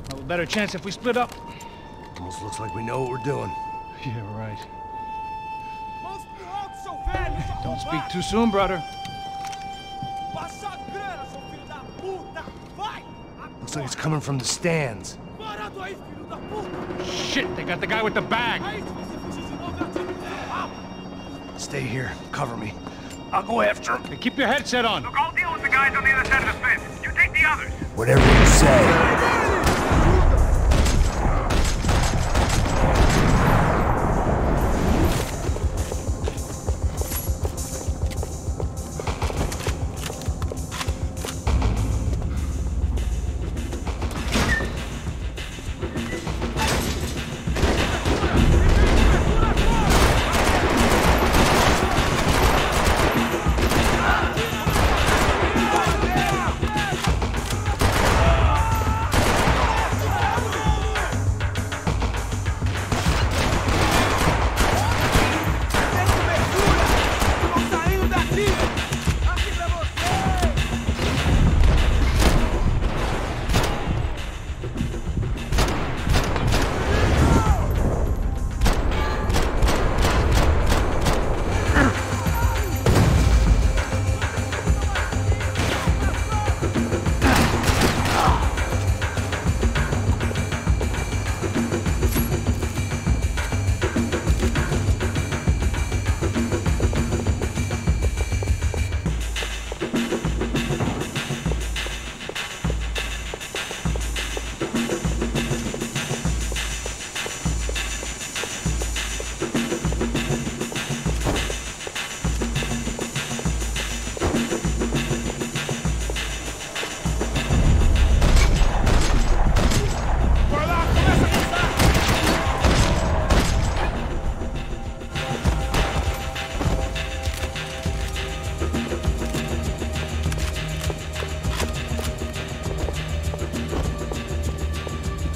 Speaker 2: Have a better chance if we split up.
Speaker 12: Almost looks like we know what we're doing.
Speaker 2: Yeah, right. Don't speak too soon, brother.
Speaker 12: Looks like it's coming from the stands.
Speaker 2: Shit, they got the guy with the bag.
Speaker 12: Stay here. Cover me. I'll go after him.
Speaker 2: Hey, keep your headset on.
Speaker 14: Look, I'll deal with the guys on the other side of the fence. You take the others.
Speaker 12: Whatever you say.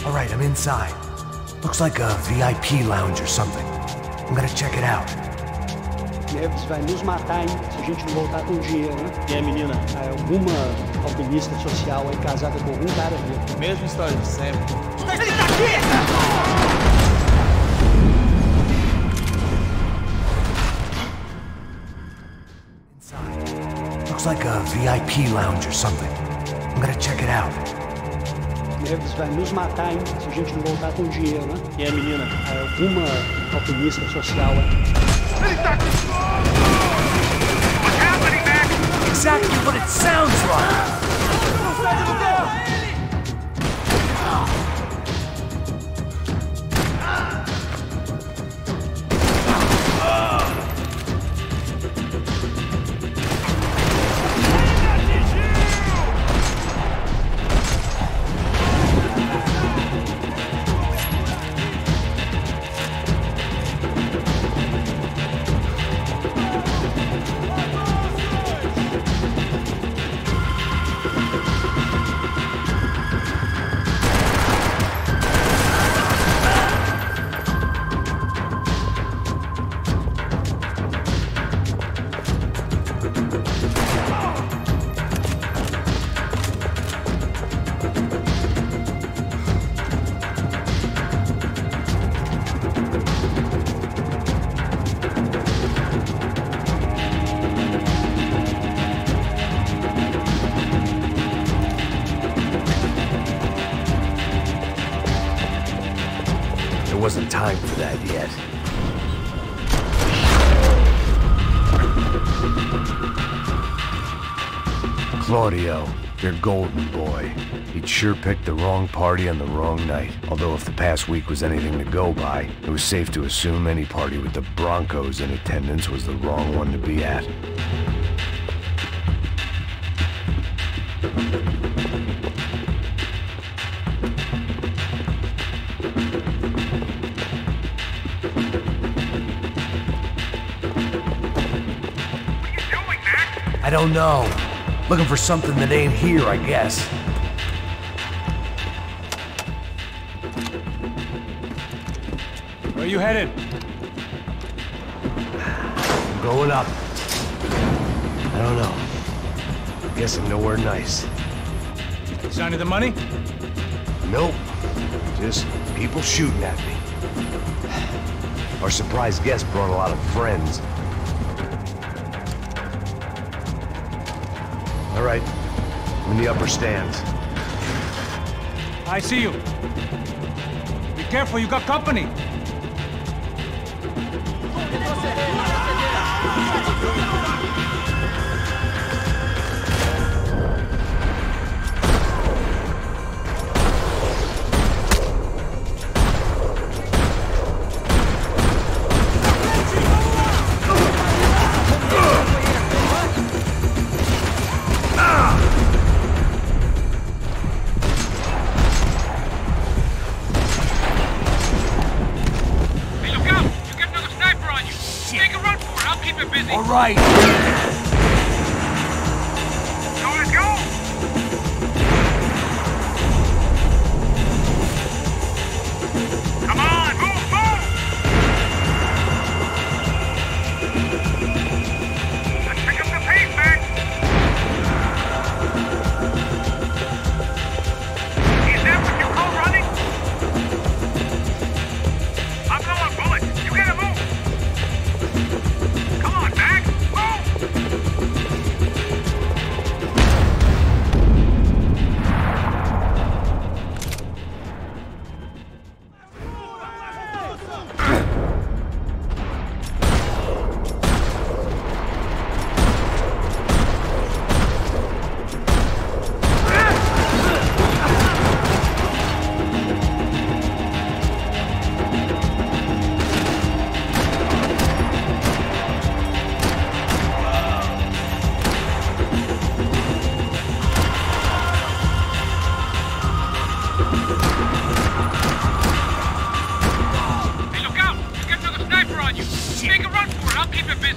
Speaker 12: Alright, I'm inside. Looks like a VIP lounge or something. I'm gonna check it out.
Speaker 15: Neves vai nos matar, hein, se a gente não voltar com dinheiro, né? E a menina? Alguma alpinista social aí casada com algum cara rico.
Speaker 6: Mesma história de sempre.
Speaker 15: Ele tá aqui!
Speaker 12: Looks like a VIP lounge or something. I'm gonna check it out.
Speaker 15: Neves vai nos matar, hein, se a gente não voltar com dinheiro, né? E a menina? Alguma alpinista social aí.
Speaker 14: Ele tá aqui! What's happening, Mac?
Speaker 12: Exactly what it sounds like!
Speaker 14: Não sai do lugar!
Speaker 12: There wasn't time for that yet. Claudio, your golden boy. He'd sure picked the wrong party on the wrong night. Although if the past week was anything to go by, it was safe to assume any party with the Broncos in attendance was the wrong one to be at. I don't know. Looking for something that ain't here, I guess.
Speaker 2: Where are you headed?
Speaker 12: I'm going up. I don't know. Guessing nowhere nice.
Speaker 2: Sign of the money?
Speaker 12: Nope. Just people shooting at me. Our surprise guest brought a lot of friends. All right, I'm in the upper stands.
Speaker 2: I see you. Be careful, you got company.
Speaker 12: All right.
Speaker 14: So let's go. Come on, move, move. Let's pick up the pace, Max. Is that what you call running? I'm low on bullets. You gotta move. Come on, Max. Move.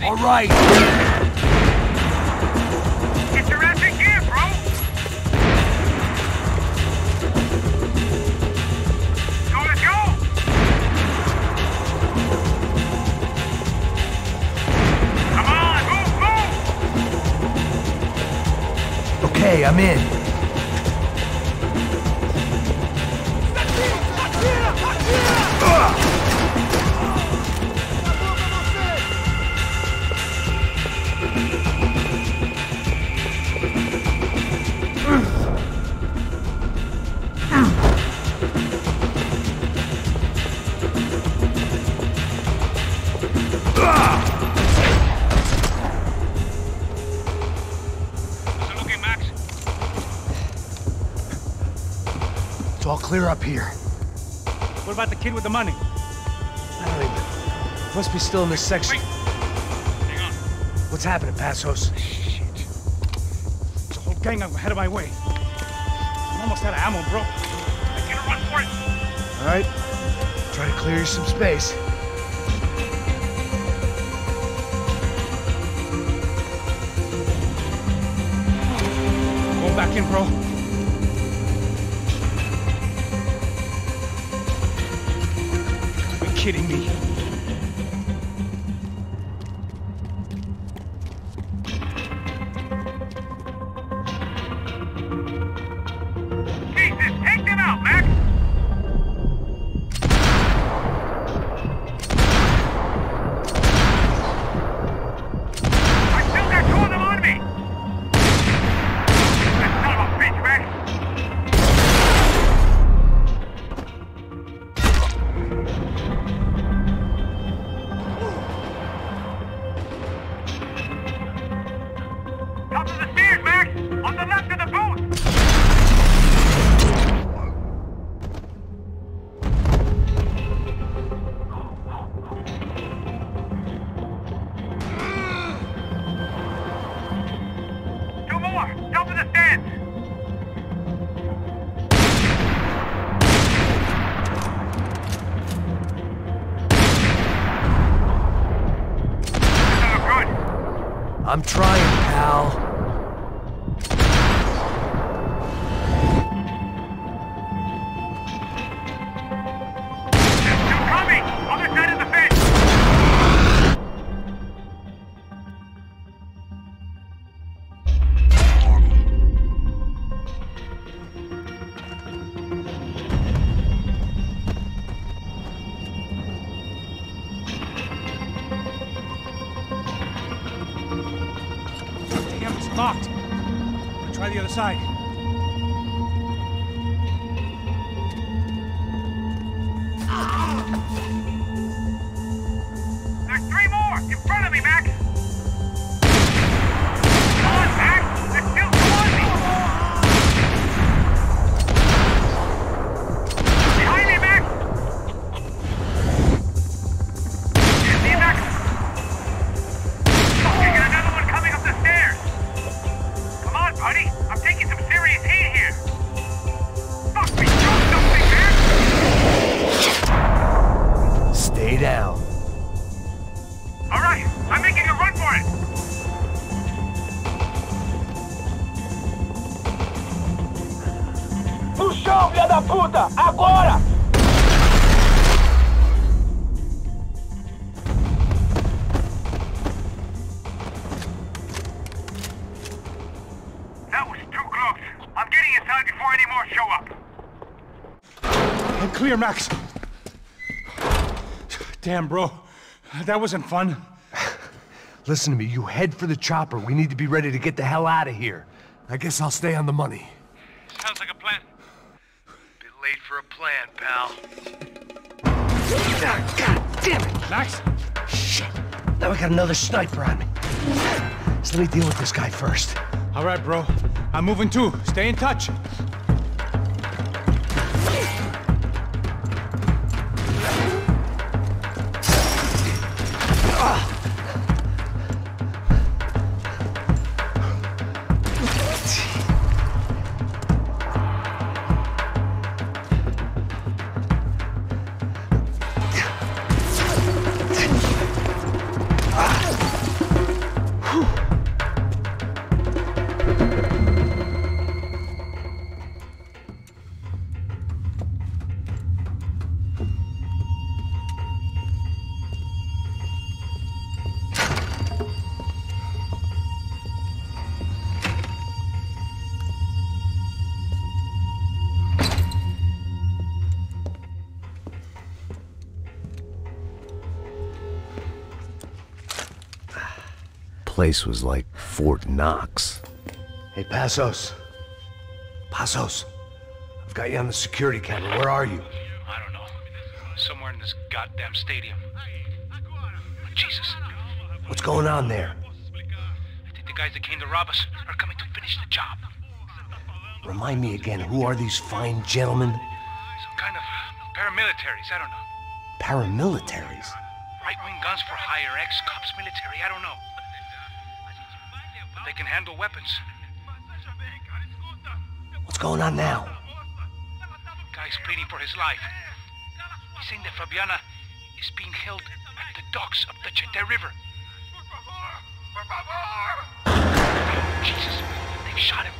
Speaker 12: All right.
Speaker 14: Get your ass in gear, bro. So let's go. Come on, move, move.
Speaker 12: Okay, I'm in. It's all clear up here.
Speaker 2: What about the kid with the money?
Speaker 12: I don't even... Must be still in this section.
Speaker 2: Wait. Hang on.
Speaker 12: What's happening, Passos?
Speaker 2: Shit. There's a whole gang ahead of my way. I'm almost out of ammo, bro. I can't run for it.
Speaker 12: All right. Try to clear you some space.
Speaker 2: Going back in, bro. You're kidding me.
Speaker 14: Jesus, take them out, Max. I still got two of them on me. That son of a bitch, Max.
Speaker 12: I'm trying, pal.
Speaker 2: Locked. Try the other side.
Speaker 14: There's 3 more in front of me, Mac. Come on, Mac. There's still 2 on me. Behind me, Mac. You see, Mac? Oh, you got another one coming up the stairs. Come on, buddy. I'm taking some serious heat here. Fuck me, do something, man.
Speaker 12: Stay down.
Speaker 14: All right, I'm making a run for it.
Speaker 10: No chão, filha da puta! Agora!
Speaker 14: That was too close. I'm getting inside before any more show up.
Speaker 2: And clear, Max. Damn, bro. That wasn't fun.
Speaker 12: Listen to me, you head for the chopper. We need to be ready to get the hell out of here. I guess I'll stay on the money.
Speaker 14: Sounds like a plan.
Speaker 12: Bit late for a plan, pal.
Speaker 7: God damn it!
Speaker 2: Max?
Speaker 7: Shit. Now we got another sniper on me. So let me deal with this guy first.
Speaker 2: All right, bro. I'm moving too. Stay in touch.
Speaker 12: Place was like Fort Knox.
Speaker 7: Hey, Passos. Passos. I've got you on the security camera. Where are you?
Speaker 2: I don't know. Somewhere in this goddamn stadium. Jesus.
Speaker 7: What's going on there?
Speaker 2: I think the guys that came to rob us are coming to finish the job.
Speaker 7: Remind me again, who are these fine gentlemen?
Speaker 2: Some kind of paramilitaries, I don't know.
Speaker 7: Paramilitaries?
Speaker 2: Right-wing guns for hire, ex-cops, military, I don't know. But they can handle weapons.
Speaker 7: What's going on now?
Speaker 2: Guy's pleading for his life. He's saying that Fabiana is being held at the docks of the Chete River. Oh, Jesus, they've shot him.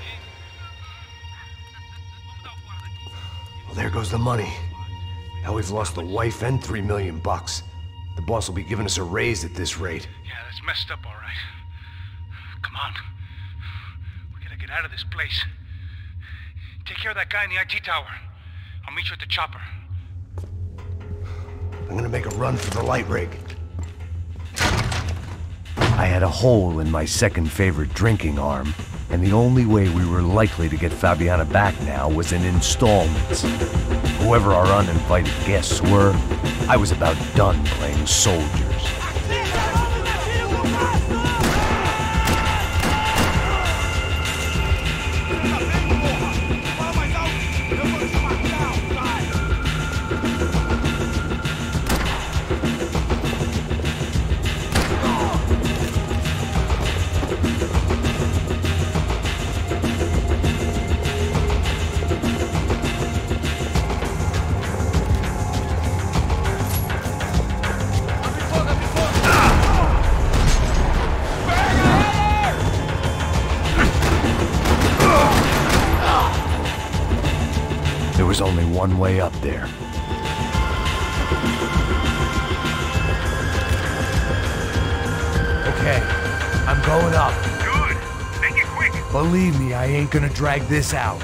Speaker 7: Well, there goes the money. Now we've lost the wife and $3 million bucks. The boss will be giving us a raise at this rate.
Speaker 2: Yeah, that's messed up, all right. Come on. We gotta get out of this place. Take care of that guy in the IT tower. I'll meet you at the chopper.
Speaker 7: I'm gonna make a run for the light rig.
Speaker 12: I had a hole in my second favorite drinking arm, and the only way we were likely to get Fabiana back now was in installments. Whoever our uninvited guests were, I was about done playing soldiers. one way up there. Okay, I'm going up.
Speaker 14: Good. Make it quick.
Speaker 12: Believe me, I ain't gonna drag this out.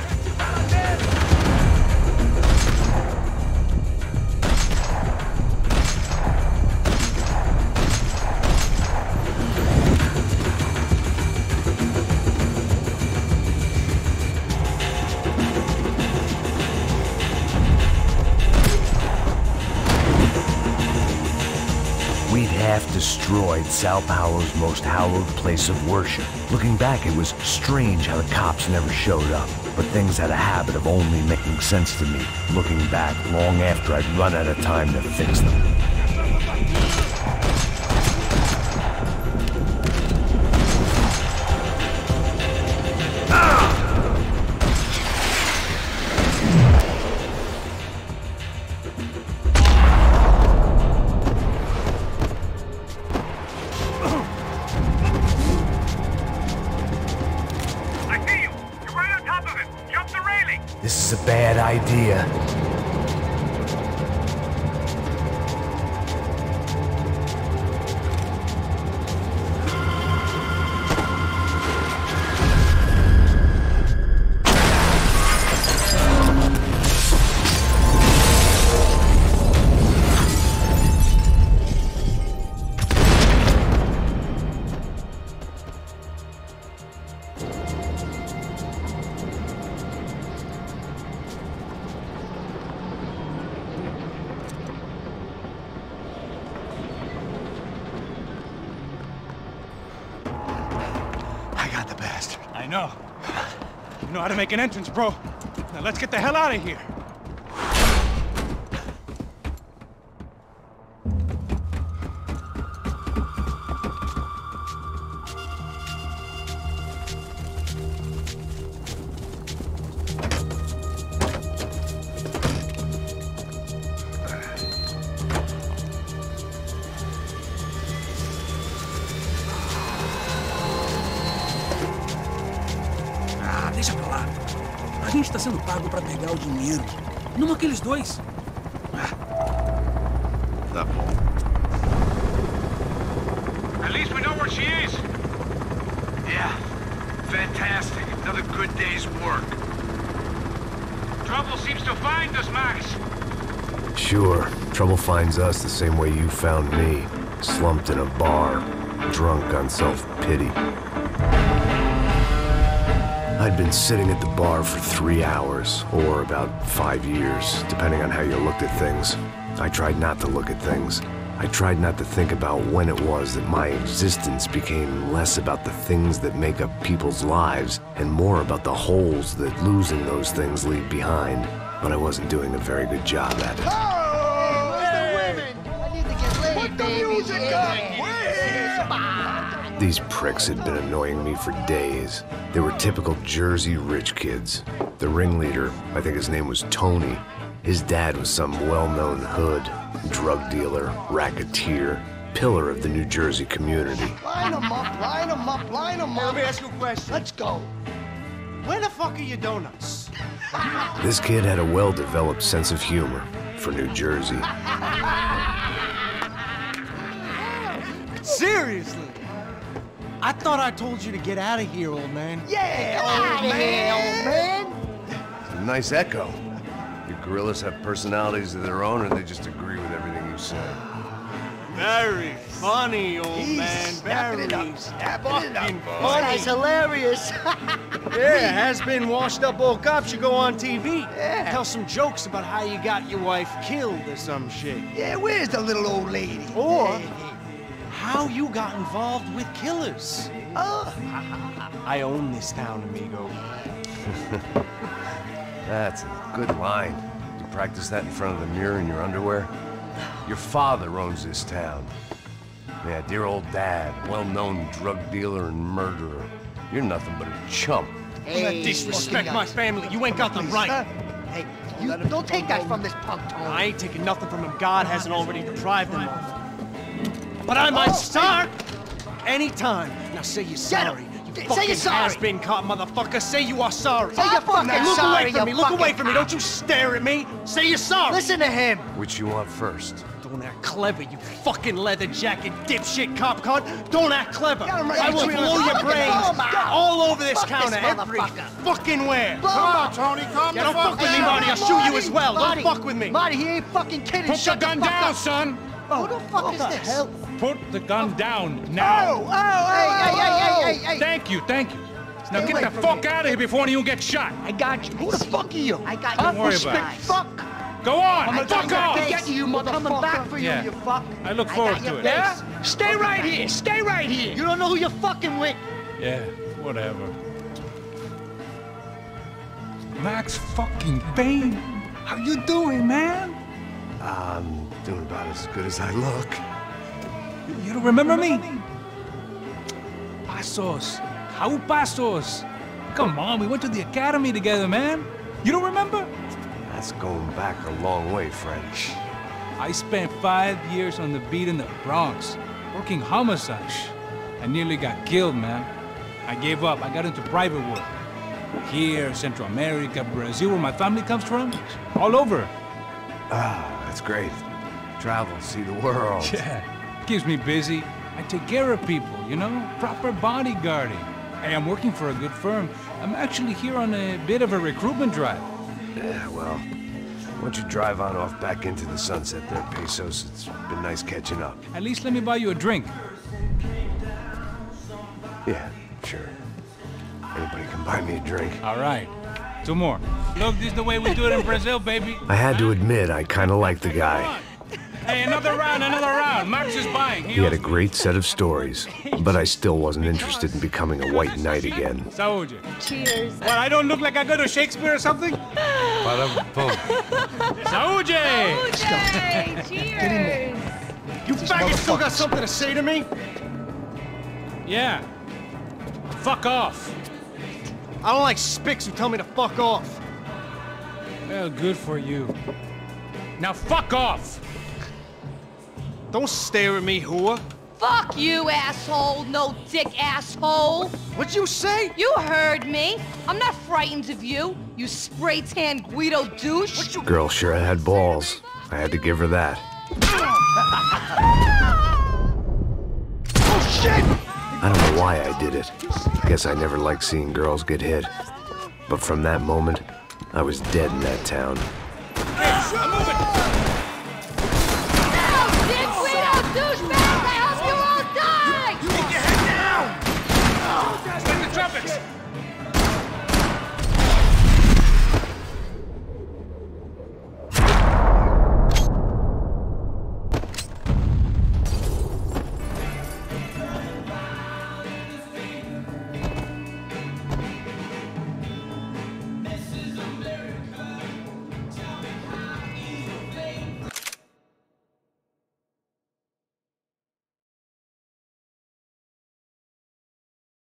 Speaker 12: Destroyed Sao Paulo's most hallowed place of worship. Looking back, it was strange how the cops never showed up, but things had a habit of only making sense to me, looking back long after I'd run out of time to fix them. This is a bad idea.
Speaker 2: I know. You know how to make an entrance, bro. Now let's get the hell out of here.
Speaker 10: Deixa pra lá. A gente tá sendo pago pra pegar o dinheiro. Não aqueles dois.
Speaker 1: Tá bom.
Speaker 14: At least we know where she is.
Speaker 16: Yeah. Fantastic. Another good day's work.
Speaker 14: Trouble seems to find us, Max.
Speaker 1: Sure. Trouble finds us the same way you found me. Slumped in a bar. Drunk on self-pity. I'd been sitting at the bar for 3 hours, or about 5 years, depending on how you looked at things. I tried not to look at things. I tried not to think about when it was that my existence became less about the things that make up people's lives, and more about the holes that losing those things leave behind. But I wasn't doing a very good job at it.
Speaker 10: Oh, where's the women? I need to get laid, put the music up!
Speaker 1: These pricks had been annoying me for days. They were typical Jersey rich kids. The ringleader, I think his name was Tony. His dad was some well-known hood, drug dealer, racketeer, pillar of the New Jersey community.
Speaker 10: Line them up, line them up, line them up. Let me ask you a question. Let's go. Where the fuck are your donuts?
Speaker 1: This kid had a well-developed sense of humor for New Jersey.
Speaker 10: Seriously? I thought I told you to get out of here, old man.
Speaker 7: Yeah,
Speaker 10: old man.
Speaker 7: It's a nice echo. You gorillas have personalities of their own, or they just agree with everything you say?
Speaker 10: Very funny, old man. Very fucking funny. That's hilarious. Yeah, has-been washed-up old cop should go on TV. Yeah. Tell some jokes about how you got your wife killed or some shit.
Speaker 17: Yeah, where's the little old lady?
Speaker 10: Or how you got involved with killers. I own this town, amigo.
Speaker 7: That's a good line. You practice that in front of the mirror in your underwear? Your father owns this town. Yeah, dear old dad, well-known drug dealer and murderer. You're nothing but a chump.
Speaker 10: Hey, disrespect my family. You ain't got the right.
Speaker 17: Hey, you don't take that from this punk, Tony.
Speaker 10: I ain't taking nothing from him. God hasn't already deprived him of. But I might start anytime. Now say you're sorry. You
Speaker 17: Say you're sorry.
Speaker 10: Has-been caught, motherfucker. Say you are sorry.
Speaker 17: Say you're fucking
Speaker 10: Look
Speaker 17: sorry,
Speaker 10: away from me.
Speaker 17: you
Speaker 10: Look away
Speaker 17: fucking
Speaker 10: from me. Don't you stare at me. Say you're sorry.
Speaker 17: Listen to him.
Speaker 7: Which you want first?
Speaker 10: Don't act clever, you fucking leather jacket dipshit cop cunt. Don't act clever. I will blow your brains all over this counter, every fucking where.
Speaker 17: Come on,
Speaker 10: Tony, calm down. Don't fuck with me, Marty. I'll shoot you as well. Don't fuck with me.
Speaker 17: Marty, he ain't fucking kidding.
Speaker 2: Put the gun down, son.
Speaker 17: Who the fuck is this? Hell?
Speaker 2: Put the gun down now.
Speaker 17: Hey.
Speaker 2: Thank you. Now get the fuck out of here before anyone gets shot.
Speaker 17: I got you. Who the fuck are you? I got you.
Speaker 2: Don't worry about it.
Speaker 17: Fuck.
Speaker 2: Go on,
Speaker 17: fuck
Speaker 2: off.
Speaker 17: Get you, motherfucker. Coming back for you, you fuck.
Speaker 2: I look forward to it.
Speaker 17: Yeah? Stay right here. Stay right here. You don't know who you're fucking with.
Speaker 2: Yeah, whatever. Max fucking Payne. How you doing, man?
Speaker 7: I'm doing about as good as I look.
Speaker 2: You don't remember me? Pasos. How Pasos? Come on, we went to the academy together, man. You don't remember?
Speaker 7: That's going back a long way, French.
Speaker 2: I spent 5 years on the beat in the Bronx, working homicide. I nearly got killed, man. I gave up. I got into private work. Here, Central America, Brazil, where my family comes from. All over.
Speaker 7: Ah, that's great. Travel, see the world.
Speaker 2: Yeah, keeps me busy. I take care of people, you know? Proper bodyguarding. Hey, I'm working for a good firm. I'm actually here on a bit of a recruitment drive.
Speaker 7: Yeah, well, why don't you drive on off back into the sunset there, Pesos? It's been nice catching up.
Speaker 2: At least let me buy you a drink.
Speaker 7: Yeah, sure. Anybody can buy me a drink.
Speaker 2: All right. 2 more. Look, this is the way we do it in Brazil, baby.
Speaker 12: I had to admit, I kind of liked the guy.
Speaker 2: Hey, another round. Max is buying.
Speaker 12: He had a great set of stories, but I still wasn't interested in becoming a white knight again.
Speaker 2: Saúde.
Speaker 8: Cheers.
Speaker 2: What, I don't look like I go to Shakespeare or something? Saúde!
Speaker 8: Cheers.
Speaker 10: You faggot still got something to say to me?
Speaker 2: Yeah. Fuck off.
Speaker 10: I don't like spicks who tell me to fuck off.
Speaker 2: Well, good for you. Now fuck off!
Speaker 10: Don't stare at me, whore.
Speaker 9: Fuck you, asshole. No dick asshole.
Speaker 10: What'd you say?
Speaker 9: You heard me. I'm not frightened of you, you spray-tan Guido douche.
Speaker 12: Girl sure had balls. I had to give her that.
Speaker 17: Oh, shit!
Speaker 12: I don't know why I did it. Guess I never liked seeing girls get hit. But from that moment, I was dead in that town.